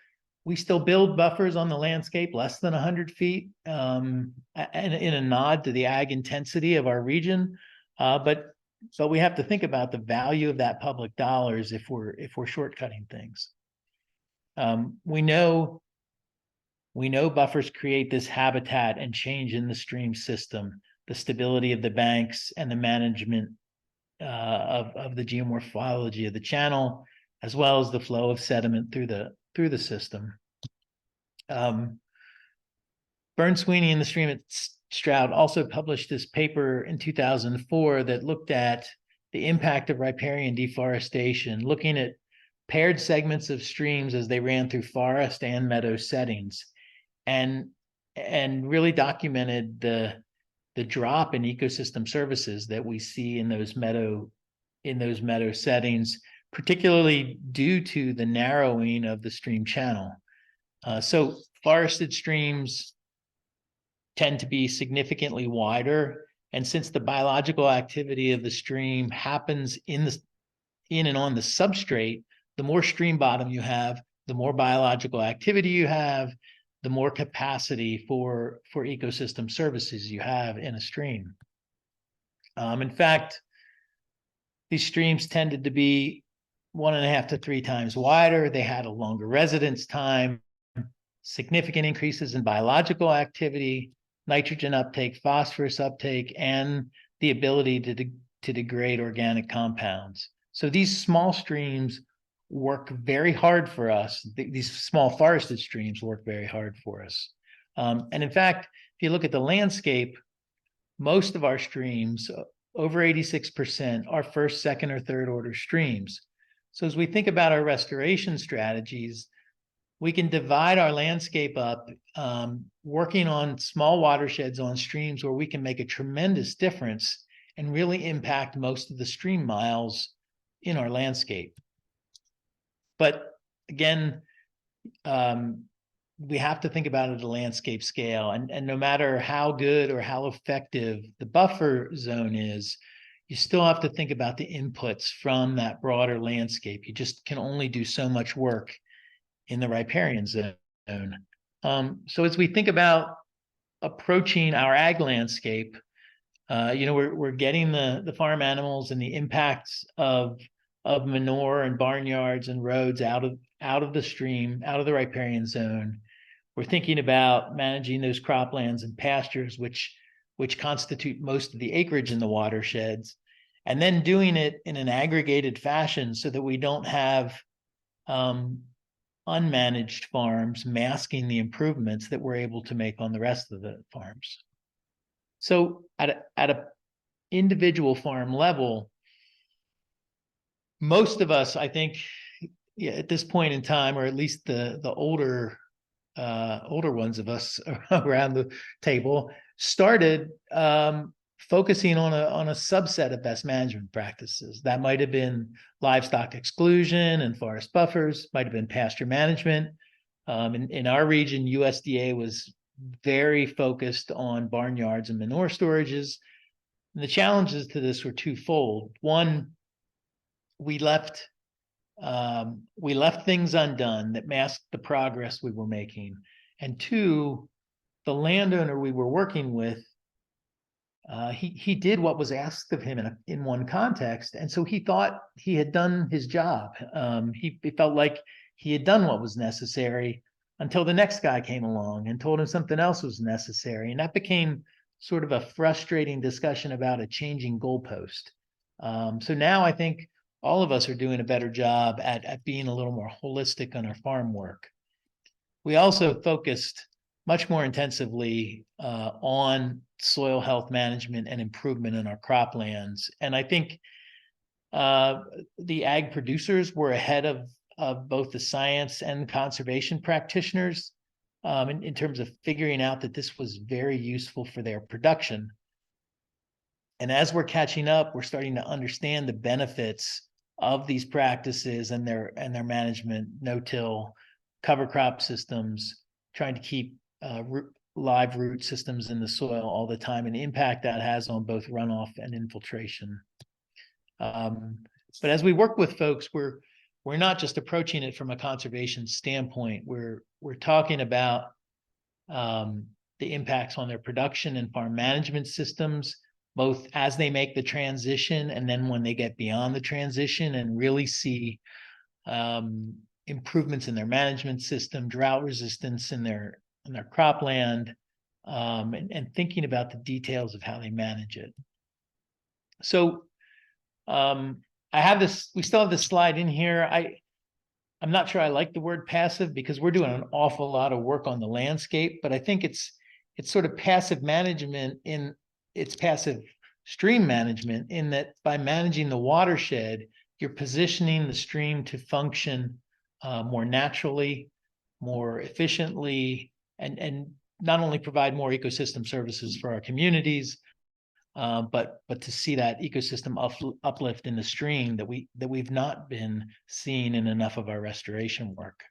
build buffers on the landscape less than 100 feet, and in a nod to the ag intensity of our region. But we have to think about the value of that public dollars if we're shortcutting things. We know buffers create this habitat and change in the stream system, the stability of the banks, and the management of the geomorphology of the channel, as well as the flow of sediment through the system. Sweeney and the stream at Stroud also published this paper in 2004 that looked at the impact of riparian deforestation, looking at paired segments of streams as they ran through forest and meadow settings, and really documented the drop in ecosystem services that we see in those meadow settings, particularly due to the narrowing of the stream channel. So forested streams tend to be significantly wider, and since the biological activity of the stream happens in and on the substrate, the more stream bottom you have, the more biological activity you have, the more capacity for ecosystem services you have in a stream. In fact, these streams tended to be 1.5 to 3 times wider. They had a longer residence time, significant increases in biological activity, nitrogen uptake, phosphorus uptake, and the ability to degrade organic compounds. So these small streams work very hard for us. These small forested streams work very hard for us. And in fact, if you look at the landscape, most of our streams, over 86%, are first, second, or third order streams. So as we think about our restoration strategies, we can divide our landscape up, working on small watersheds on streams where we can make a tremendous difference and really impact most of the stream miles in our landscape. But again, we have to think about it at a landscape scale, and no matter how good or how effective the buffer zone is, you still have to think about the inputs from that broader landscape. You just can only do so much work in the riparian zone. So as we think about approaching our ag landscape, we're getting the farm animals and the impacts of manure and barnyards and roads out of the stream, out of the riparian zone. We're thinking about managing those croplands and pastures, which constitute most of the acreage in the watersheds, and then doing it in an aggregated fashion so that we don't have unmanaged farms masking the improvements that we're able to make on the rest of the farms. So at a individual farm level, most of us, I think, at this point in time, or at least the older ones of us around the table, started focusing on a subset of best management practices. That might have been livestock exclusion and forest buffers, might have been pasture management. In our region, USDA was very focused on barnyards and manure storages. And the challenges to this were twofold. One, we left things undone that masked the progress we were making. And two, the landowner we were working with, he did what was asked of him in one context, and so he thought he had done his job. He felt like he had done what was necessary until the next guy came along and told him something else was necessary, and that became sort of a frustrating discussion about a changing goalpost. So now I think all of us are doing a better job at being a little more holistic on our farm work. We also focused much more intensively on soil health management and improvement in our croplands. And I think the ag producers were ahead of both the science and conservation practitioners in terms of figuring out that this was very useful for their production. And as we're catching up, we're starting to understand the benefits of these practices and their management, no-till, cover crop systems, trying to keep live root systems in the soil all the time, and the impact that has on both runoff and infiltration. But as we work with folks, we're not just approaching it from a conservation standpoint. We're talking about the impacts on their production and farm management systems, both as they make the transition and then when they get beyond the transition and really see improvements in their management system, drought resistance in their cropland, and thinking about the details of how they manage it. So I have this, we still have this slide in here. I'm not sure I like the word passive because we're doing an awful lot of work on the landscape, but I think it's sort of passive management in its passive stream management, in that by managing the watershed, you're positioning the stream to function more naturally, more efficiently, and not only provide more ecosystem services for our communities, but to see that ecosystem uplift in the stream that we've not been seeing in enough of our restoration work.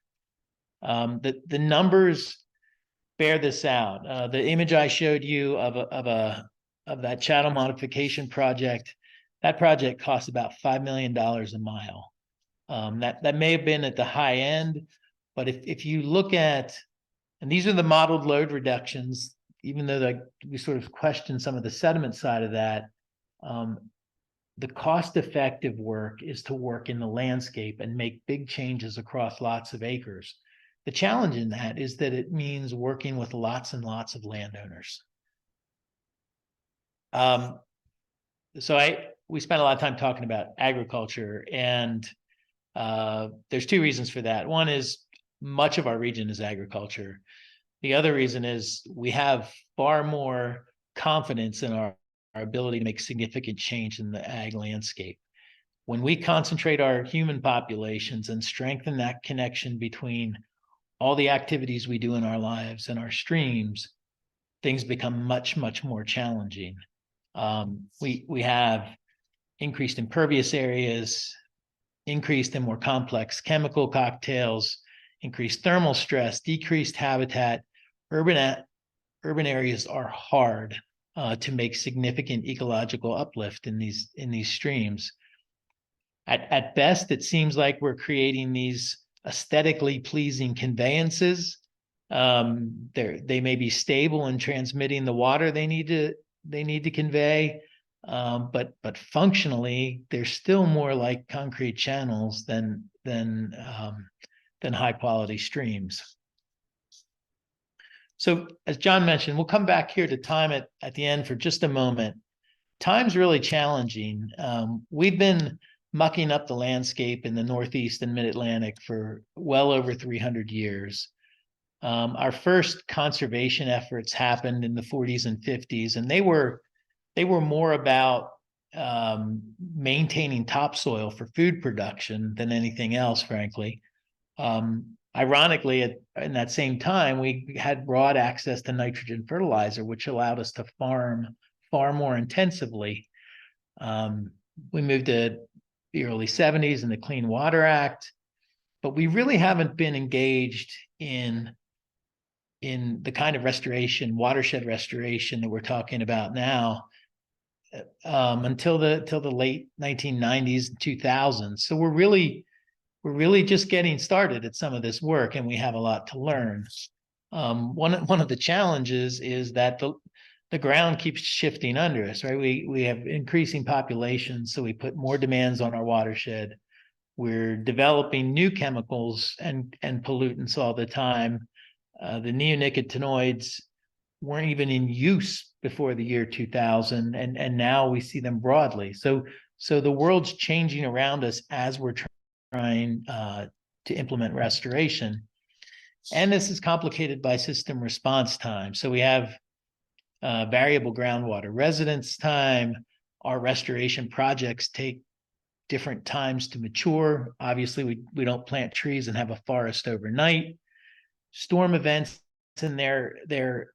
The numbers bear this out. The image I showed you of that channel modification project, that project cost about $5 million a mile. That may have been at the high end, but if you look at, and these are the modeled load reductions, even though we sort of question some of the sediment side of that, the cost-effective work is to work in the landscape and make big changes across lots of acres. The challenge in that is that it means working with lots and lots of landowners. So we spent a lot of time talking about agriculture, and there's two reasons for that. One is much of our region is agriculture. The other reason is we have far more confidence in our ability to make significant change in the ag landscape. When we concentrate our human populations and strengthen that connection between all the activities we do in our lives and our streams, things become much, much more challenging. We have increased impervious areas, increased and more complex chemical cocktails, increased thermal stress, decreased habitat. Urban areas are hard to make significant ecological uplift in these streams. At best, it seems like we're creating these aesthetically pleasing conveyances. They may be stable in transmitting the water they need to convey, but functionally they're still more like concrete channels than high quality streams. So as John mentioned, we'll come back here to time at the end for just a moment. Time's really challenging. We've been mucking up the landscape in the Northeast and Mid-Atlantic for well over 300 years. Our first conservation efforts happened in the 40s and 50s, and they were more about maintaining topsoil for food production than anything else, frankly. Ironically, in that same time, we had broad access to nitrogen fertilizer, which allowed us to farm far more intensively. We moved to the early 70s and the Clean Water Act, but we really haven't been engaged in the kind of restoration, watershed restoration that we're talking about now until the late 1990s and 2000s. So we're really just getting started at some of this work, and we have a lot to learn. One of the challenges is that the ground keeps shifting under us, right? We have increasing populations, so we put more demands on our watershed. We're developing new chemicals and pollutants all the time. The neonicotinoids weren't even in use before the year 2000, and now we see them broadly. So So the world's changing around us as we're trying to implement restoration. And this is complicated by system response time. So we have variable groundwater residence time. Our restoration projects take different times to mature. Obviously, we don't plant trees and have a forest overnight. Storm events and their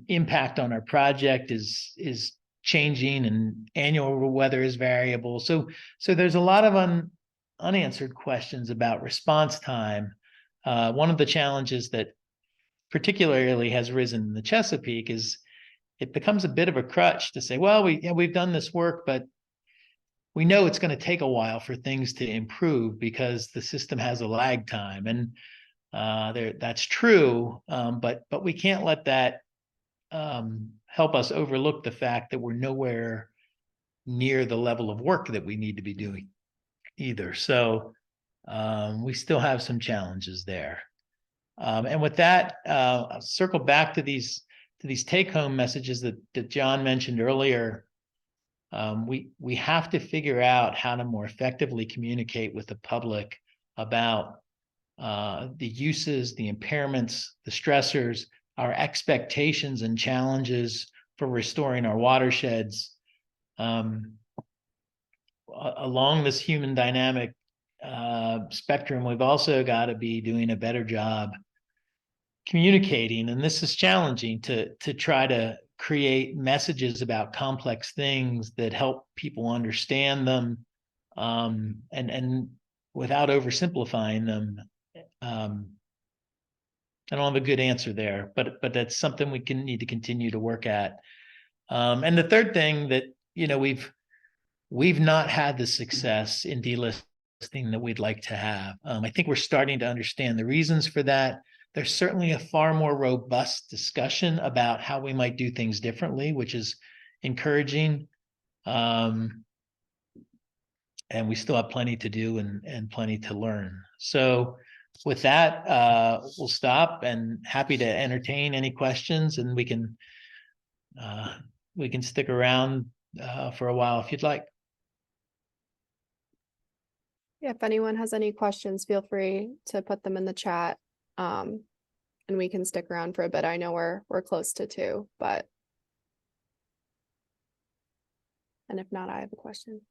impact on our project is changing, and annual weather is variable. So there's a lot of unanswered questions about response time. One of the challenges that particularly has risen in the Chesapeake is it becomes a bit of a crutch to say, well, we've done this work, but we know it's going to take a while for things to improve because the system has a lag time, and that's true. But we can't let that help us overlook the fact that we're nowhere near the level of work that we need to be doing either. So we still have some challenges there. And with that, I'll circle back to these take-home messages that John mentioned earlier. We have to figure out how to more effectively communicate with the public about the uses, the impairments, the stressors, our expectations and challenges for restoring our watersheds. Along this human dynamic spectrum, we've also got to be doing a better job communicating, and this is challenging to try to create messages about complex things that help people understand them, and without oversimplifying them. I don't have a good answer there, but that's something we need to continue to work at. And the third thing that we've not had the success in delisting that we'd like to have. I think we're starting to understand the reasons for that. There's certainly a far more robust discussion about how we might do things differently, which is encouraging. And we still have plenty to do and plenty to learn. So with that, we'll stop, and happy to entertain any questions, and we can stick around for a while if you'd like. Yeah, if anyone has any questions, feel free to put them in the chat. And we can stick around for a bit. I know we're close to 2, but. And if not, I have a question.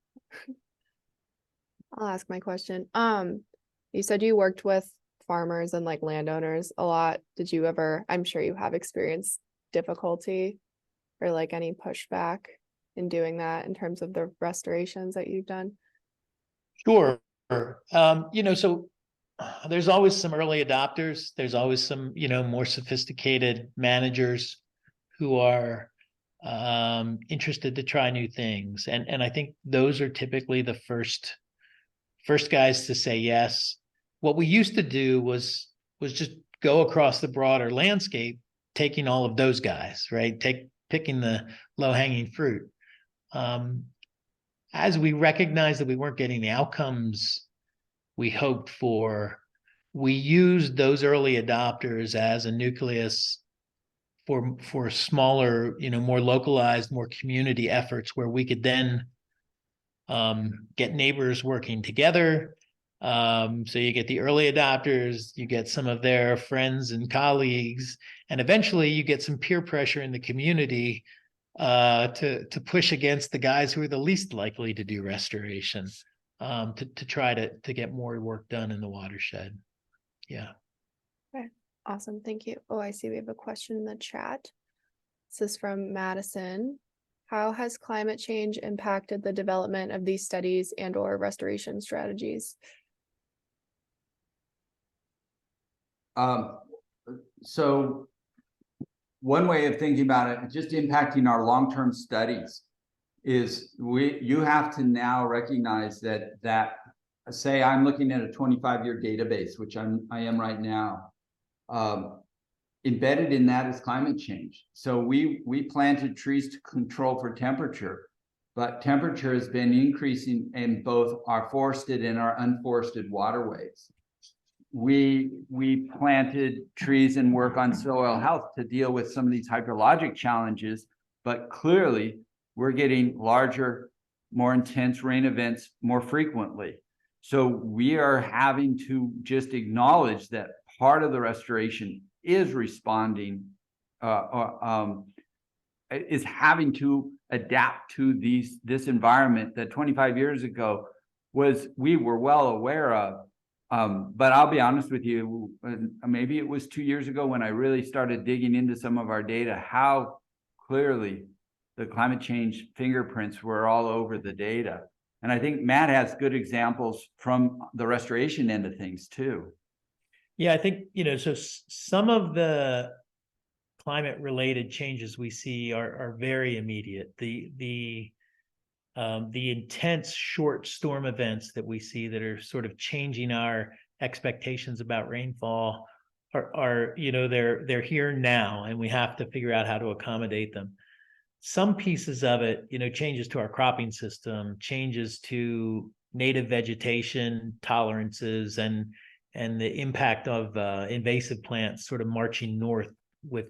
I'll ask my question. You said you worked with farmers and like landowners a lot. Did you ever, I'm sure you have experienced difficulty or like any pushback in doing that in terms of the restorations that you've done? Sure. So there's always some early adopters. There's always some, more sophisticated managers who are interested to try new things. And I think those are typically the first guys to say yes. What we used to do was just go across the broader landscape, taking all of those guys, right? Picking the low-hanging fruit. As we recognized that we weren't getting the outcomes we hoped for, we used those early adopters as a nucleus for smaller, more localized, more community efforts where we could then get neighbors working together. So you get the early adopters, you get some of their friends and colleagues, and eventually you get some peer pressure in the community to push against the guys who are the least likely to do restoration, to try to get more work done in the watershed. Yeah. Okay, awesome. Thank you. Oh, I see we have a question in the chat. This is from Madison. How has climate change impacted the development of these studies and/or restoration strategies? So one way of thinking about it, just impacting our long-term studies, is you have to now recognize that say I'm looking at a 25-year database, which I am right now. Embedded in that is climate change. So we planted trees to control for temperature, but temperature has been increasing in both our forested and our unforested waterways. We planted trees and work on soil health to deal with some of these hydrologic challenges, but clearly we're getting larger more intense rain events more frequently. So we are having to just acknowledge that part of the restoration is responding, is having to adapt to this environment that 25 years ago we were well aware of. But I'll be honest with you, maybe it was 2 years ago when I really started digging into some of our data, how clearly the climate change fingerprints were all over the data. And I think Matt has good examples from the restoration end of things too. Yeah, I think, so some of the climate related changes we see are very immediate. The intense short storm events that we see that are sort of changing our expectations about rainfall are they're here now, and we have to figure out how to accommodate them. Some pieces of it, changes to our cropping system, changes to native vegetation tolerances, and the impact of invasive plants sort of marching north with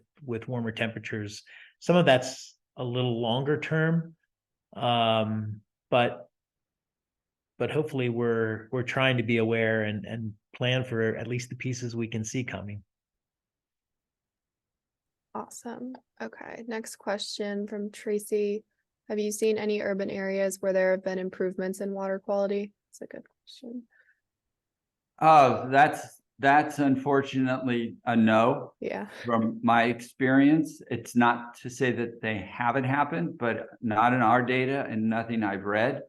warmer temperatures. Some of that's a little longer term. But hopefully we're trying to be aware and plan for at least the pieces we can see coming. Awesome. Okay, next question from Tracy. Have you seen any urban areas where there have been improvements in water quality? It's a good question. That's unfortunately a no. Yeah. From my experience, it's not to say that they haven't happened, but not in our data and nothing I've read.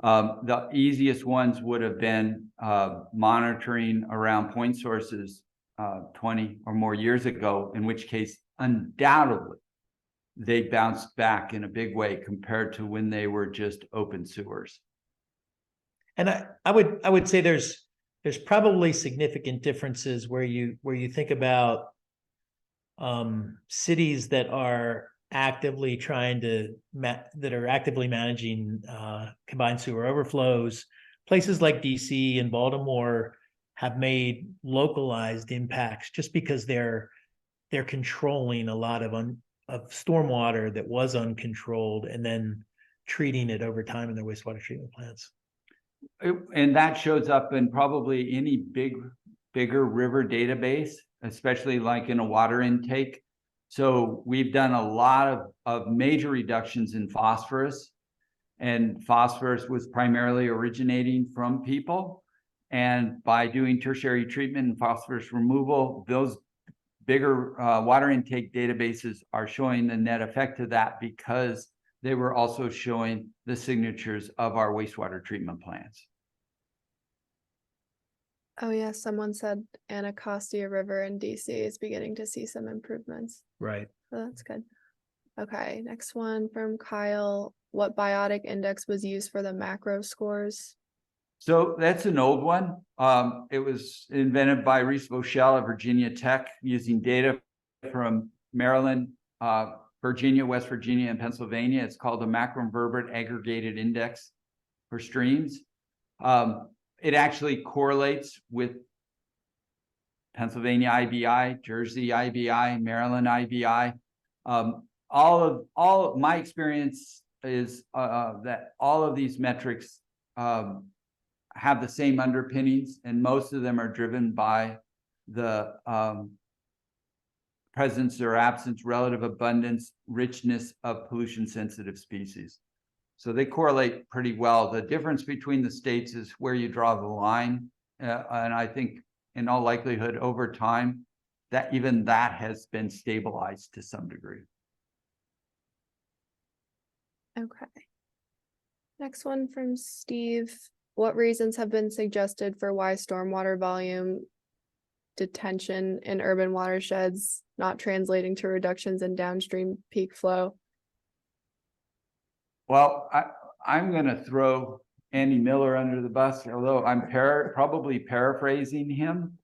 The easiest ones would have been monitoring around point sources 20 or more years ago, in which case undoubtedly they bounced back in a big way compared to when they were just open sewers. And I would say there's probably significant differences where you think about cities that are actively managing combined sewer overflows. Places like DC and Baltimore have made localized impacts just because they're controlling a lot of stormwater that was uncontrolled and then treating it over time in their wastewater treatment plants. And that shows up in probably any bigger river database, especially like in a water intake. So we've done a lot of major reductions in phosphorus, and phosphorus was primarily originating from people. And by doing tertiary treatment and phosphorus removal, those bigger water intake databases are showing the net effect of that, because they were also showing the signatures of our wastewater treatment plants. Oh yeah, someone said Anacostia River in DC is beginning to see some improvements. Right. So that's good. Okay, next one from Kyle. What biotic index was used for the macro scores? So that's an old one. It was invented by Reese Boschel at Virginia Tech using data from Maryland, Virginia, West Virginia, and Pennsylvania. It's called the Macroinvertebrate Aggregated Index for streams. It actually correlates with Pennsylvania IBI, Jersey IBI, Maryland IBI. All of my experience is that all of these metrics have the same underpinnings, and most of them are driven by the presence or absence, relative abundance, richness of pollution-sensitive species. So they correlate pretty well. The difference between the states is where you draw the line, and I think in all likelihood over time, that even that has been stabilized to some degree. Okay. Next one from Steve. What reasons have been suggested for why stormwater volume detention in urban watersheds not translating to reductions in downstream peak flow? Well, I'm going to throw Andy Miller under the bus, although I'm probably paraphrasing him,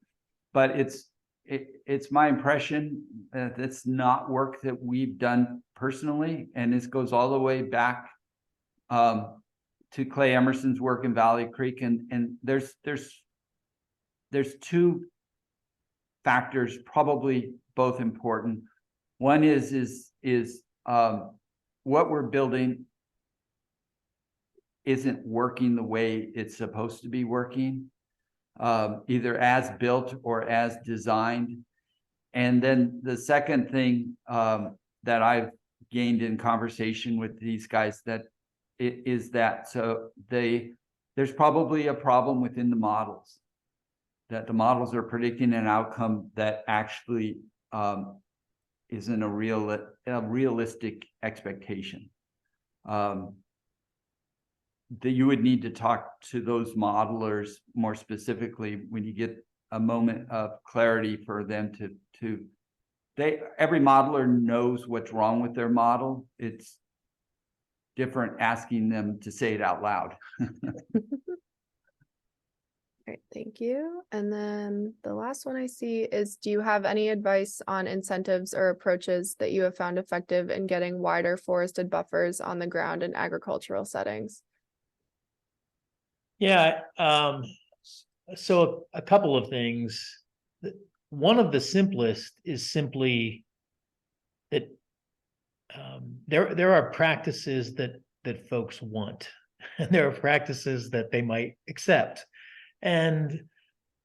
but it's my impression that it's not work that we've done personally, and this goes all the way back to Clay Emerson's work in Valley Creek, and there's two factors, probably both important. One is what we're building isn't working the way it's supposed to be working, either as built or as designed. And then the second thing that I've gained in conversation with these guys is that there's probably a problem within the models, that the models are predicting an outcome that actually isn't a realistic expectation. That you would need to talk to those modelers more specifically when you get a moment of clarity for them every modeler knows what's wrong with their model. It's different asking them to say it out loud. Great, thank you. And then the last one I see is, do you have any advice on incentives or approaches that you have found effective in getting wider forested buffers on the ground in agricultural settings? Yeah, so a couple of things. One of the simplest is simply that there are practices that folks want, and there are practices that they might accept. And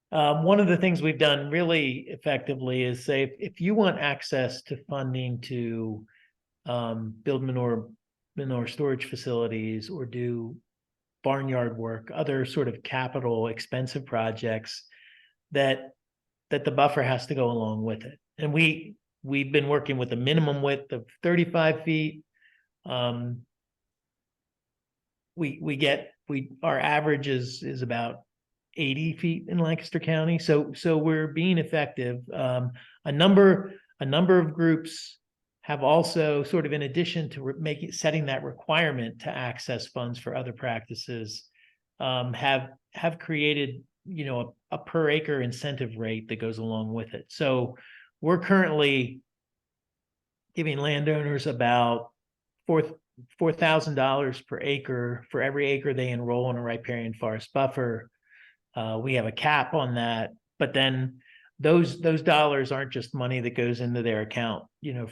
one of the things we've done really effectively is say, if you want access to funding to build manure storage facilities or do barnyard work, other sort of capital expensive projects, that the buffer has to go along with it. And we've been working with a minimum width of 35 feet. Our average is about 80 feet in Lancaster County. So we're being effective. A number of groups have also, sort of in addition to setting that requirement to access funds for other practices, have created, a per acre incentive rate that goes along with it. So we're currently giving landowners about $4,000 per acre for every acre they enroll in a riparian forest buffer. We have a cap on that, but then those dollars aren't just money that goes into their account,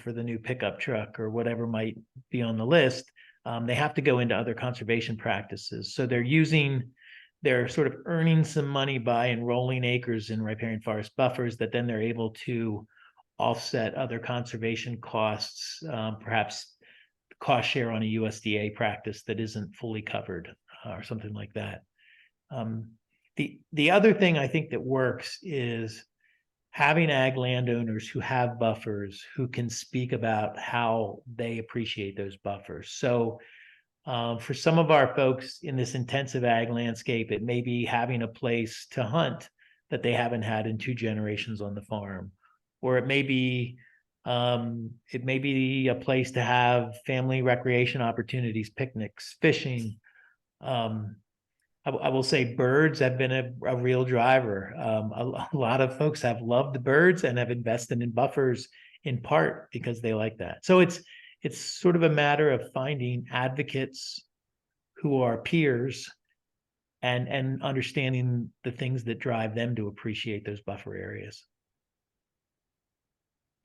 for the new pickup truck or whatever might be on the list. They have to go into other conservation practices. So they're sort of earning some money by enrolling acres in riparian forest buffers that then they're able to offset other conservation costs, perhaps cost share on a USDA practice that isn't fully covered or something like that. The other thing I think that works is having ag landowners who have buffers who can speak about how they appreciate those buffers. So for some of our folks in this intensive ag landscape, it may be having a place to hunt that they haven't had in 2 generations on the farm, or it may be a place to have family recreation opportunities, picnics, fishing. I will say birds have been a real driver. A lot of folks have loved the birds and have invested in buffers in part because they like that. So it's sort of a matter of finding advocates who are peers and understanding the things that drive them to appreciate those buffer areas.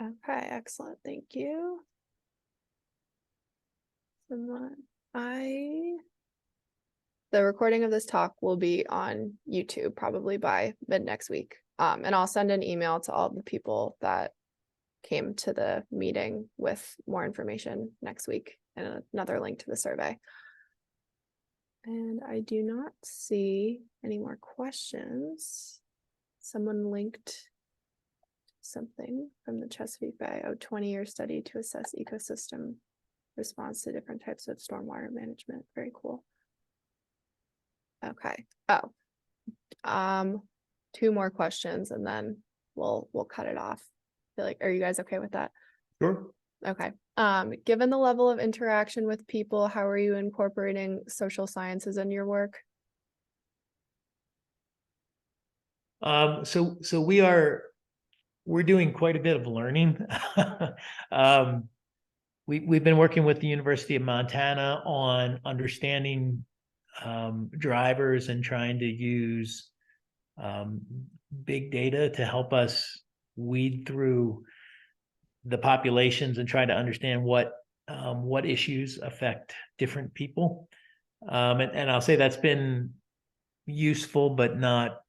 Okay, excellent. Thank you. The recording of this talk will be on YouTube probably by mid next week. And I'll send an email to all the people that came to the meeting with more information next week and another link to the survey. And I do not see any more questions. Someone linked something from the Chesapeake Bay, 20-year study to assess ecosystem response to different types of stormwater management. Very cool. Okay. 2 more questions and then we'll cut it off. Are you guys okay with that? Sure. Okay. Given the level of interaction with people, how are you incorporating social sciences in your work? So we're doing quite a bit of learning. We've been working with the University of Montana on understanding drivers and trying to use big data to help us weed through the populations and try to understand what issues affect different people. And I'll say that's been useful, but not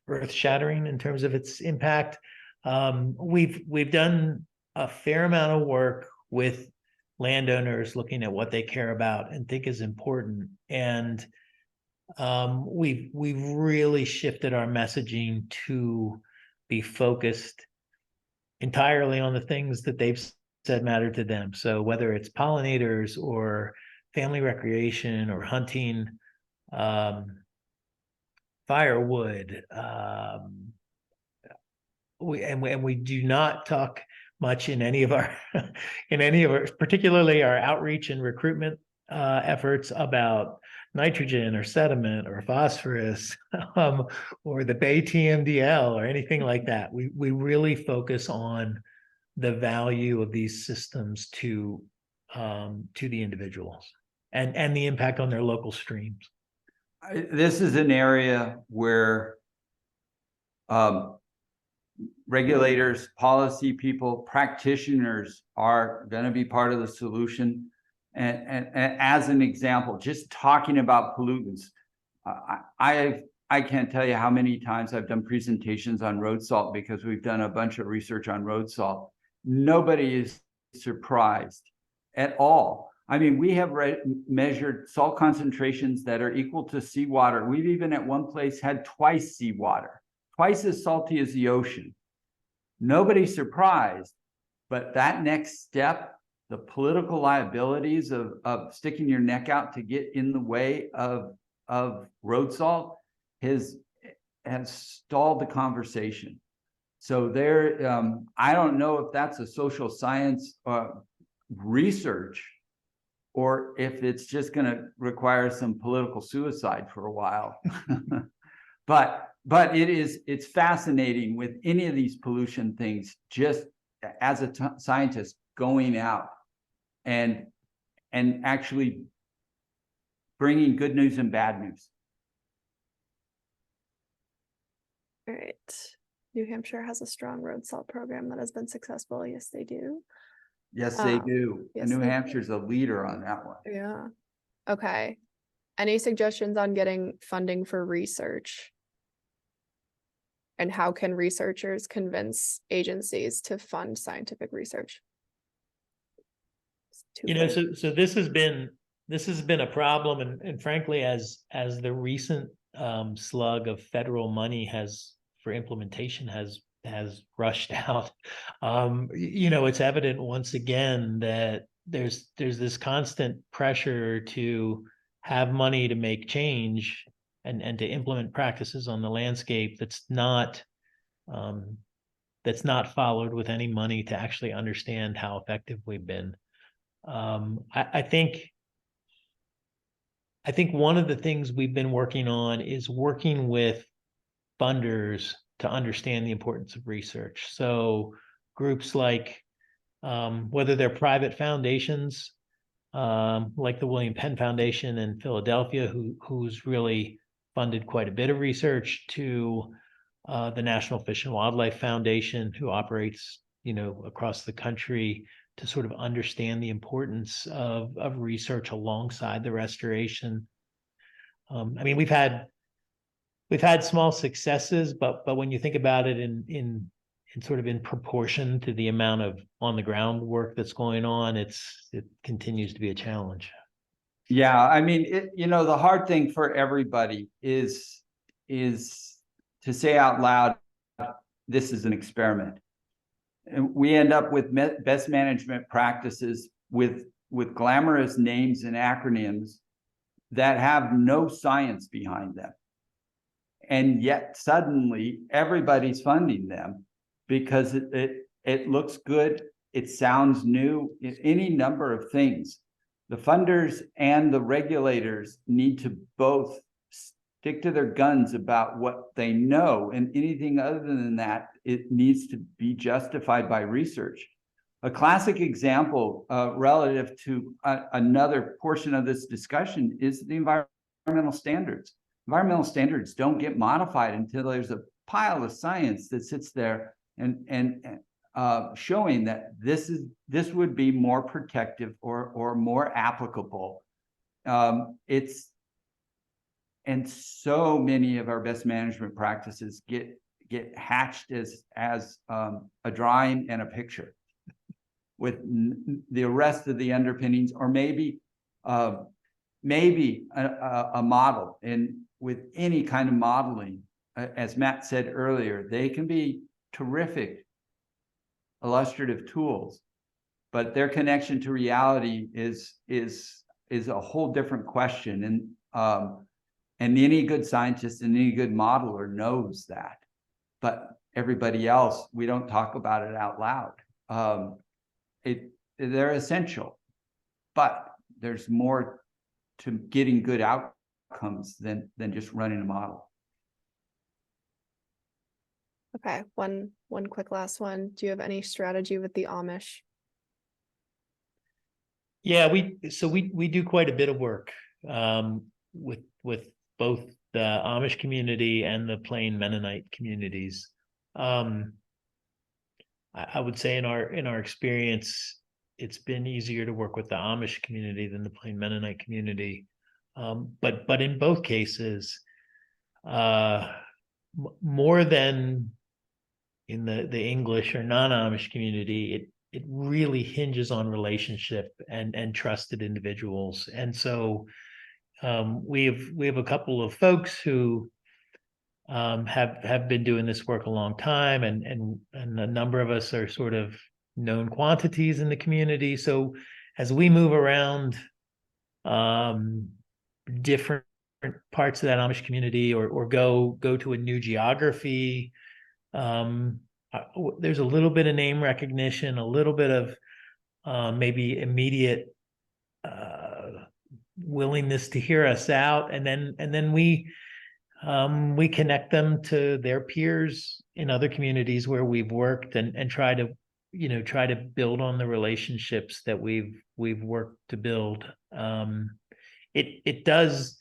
earth-shattering in terms of its impact. We've done a fair amount of work with landowners looking at what they care about and think is important. And we've really shifted our messaging to be focused entirely on the things that they've said matter to them. So whether it's pollinators or family recreation or hunting, firewood, we do not talk much in any of our particularly our outreach and recruitment efforts about nitrogen or sediment or phosphorus or the Bay TMDL or anything like that. We really focus on the value of these systems to the individuals and the impact on their local streams. This is an area where regulators, policy people, practitioners are going to be part of the solution. And as an example, just talking about pollutants, I can't tell you how many times I've done presentations on road salt because we've done a bunch of research on road salt. Nobody is surprised at all. I mean, we have measured salt concentrations that are equal to seawater. We've even at one place had twice seawater, twice as salty as the ocean. Nobody's surprised, but that next step, the political liabilities of sticking your neck out to get in the way of road salt has stalled the conversation. So there, I don't know if that's a social science research or if it's just going to require some political suicide for a while. But it's fascinating with any of these pollution things, just as a scientist going out and actually bringing good news and bad news. All right. New Hampshire has a strong road salt program that has been successful. Yes, they do. Yes, they do. Yes, New Hampshire's a leader on that one. Yeah. Okay. Any suggestions on getting funding for research? And how can researchers convince agencies to fund scientific research? So this has been a problem, and frankly, as the recent slug of federal money for implementation has rushed out, it's evident once again that there's this constant pressure to have money to make change and to implement practices on the landscape that's not followed with any money to actually understand how effective we've been. I think one of the things we've been working on is working with funders to understand the importance of research. So groups like, whether they're private foundations, like the William Penn Foundation in Philadelphia, who's really funded quite a bit of research, to the National Fish and Wildlife Foundation, who operates, across the country, to sort of understand the importance of research alongside the restoration. I mean, we've had small successes, but when you think about it in sort of in proportion to the amount of on the ground work that's going on, it continues to be a challenge. Yeah, I mean, the hard thing for everybody is to say out loud, this is an experiment. And we end up with best management practices with glamorous names and acronyms that have no science behind them. And yet suddenly everybody's funding them because it looks good, it sounds new, any number of things. The funders and the regulators need to both stick to their guns about what they know, and anything other than that, it needs to be justified by research. A classic example relative to another portion of this discussion is the environmental standards. Environmental standards don't get modified until there's a pile of science that sits there and showing that this would be more protective or more applicable. And so many of our best management practices get hatched as a drawing and a picture with the rest of the underpinnings, or maybe a model. And with any kind of modeling, as Matt said earlier, they can be terrific illustrative tools, but their connection to reality is a whole different question. And any good scientist and any good modeler knows that, but everybody else, we don't talk about it out loud. They're essential, but there's more to getting good outcomes than just running a model. Okay, one quick last one. Do you have any strategy with the Amish? Yeah, we do quite a bit of work with both the Amish community and the Plain Mennonite communities. I would say in our experience, it's been easier to work with the Amish community than the Plain Mennonite community. But in both cases, more than in the English or non-Amish community, it really hinges on relationship and trusted individuals. And so we have a couple of folks who have been doing this work a long time, and a number of us are sort of known quantities in the community. So as we move around different parts of that Amish community, or go to a new geography, there's a little bit of name recognition, a little bit of maybe immediate willingness to hear us out, and then we connect them to their peers in other communities where we've worked, and try to build on the relationships that we've worked to build. It does.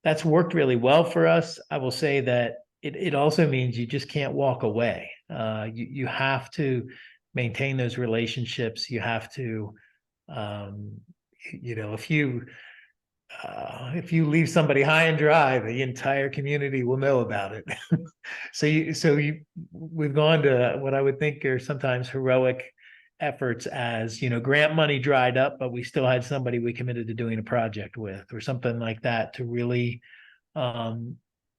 That's worked really well for us. I will say that it also means you just can't walk away. You have to maintain those relationships. You have to, if you leave somebody high and dry, the entire community will know about it. We've gone to what I would think are sometimes heroic efforts, as grant money dried up, but we still had somebody we committed to doing a project with, or something like that, to really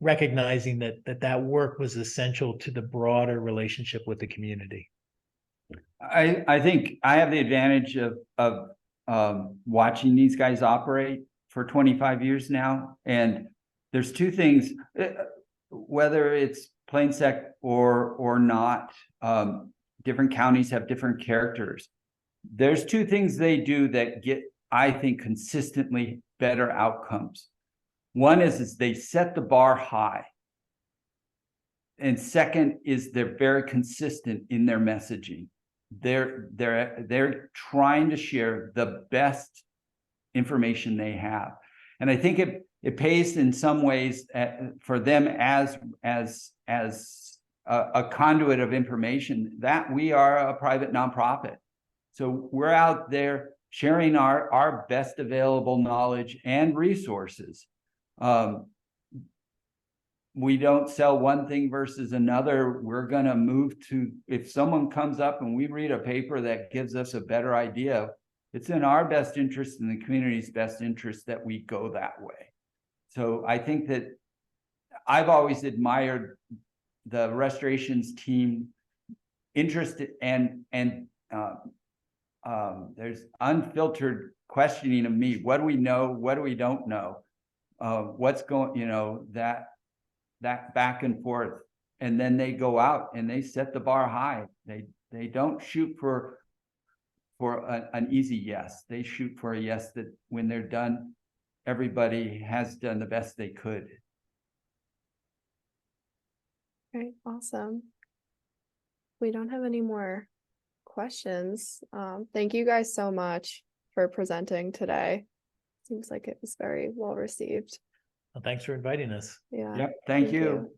recognizing that work was essential to the broader relationship with the community. I think I have the advantage of watching these guys operate for 25 years now, and there's two things, whether it's Plain Sec or not. Different counties have different characters. There's two things they do that get, I think, consistently better outcomes. One is they set the bar high. And second is they're very consistent in their messaging. They're trying to share the best information they have. And I think it pays in some ways for them as a conduit of information, that we are a private nonprofit. So we're out there sharing our best available knowledge and resources. We don't sell one thing versus another. We're going to move to, if someone comes up and we read a paper that gives us a better idea, it's in our best interest and the community's best interest that we go that way. So I think that I've always admired the restorations team interest, and there's unfiltered questioning of me. What do we know? What do we don't know? What's going, that back and forth. And then they go out and they set the bar high. They don't shoot for an easy yes. They shoot for a yes that when they're done, everybody has done the best they could. Okay, awesome. We don't have any more questions. Thank you guys so much for presenting today. Seems like it was very well received. Well, thanks for inviting us. Yeah. Yep. Thank you.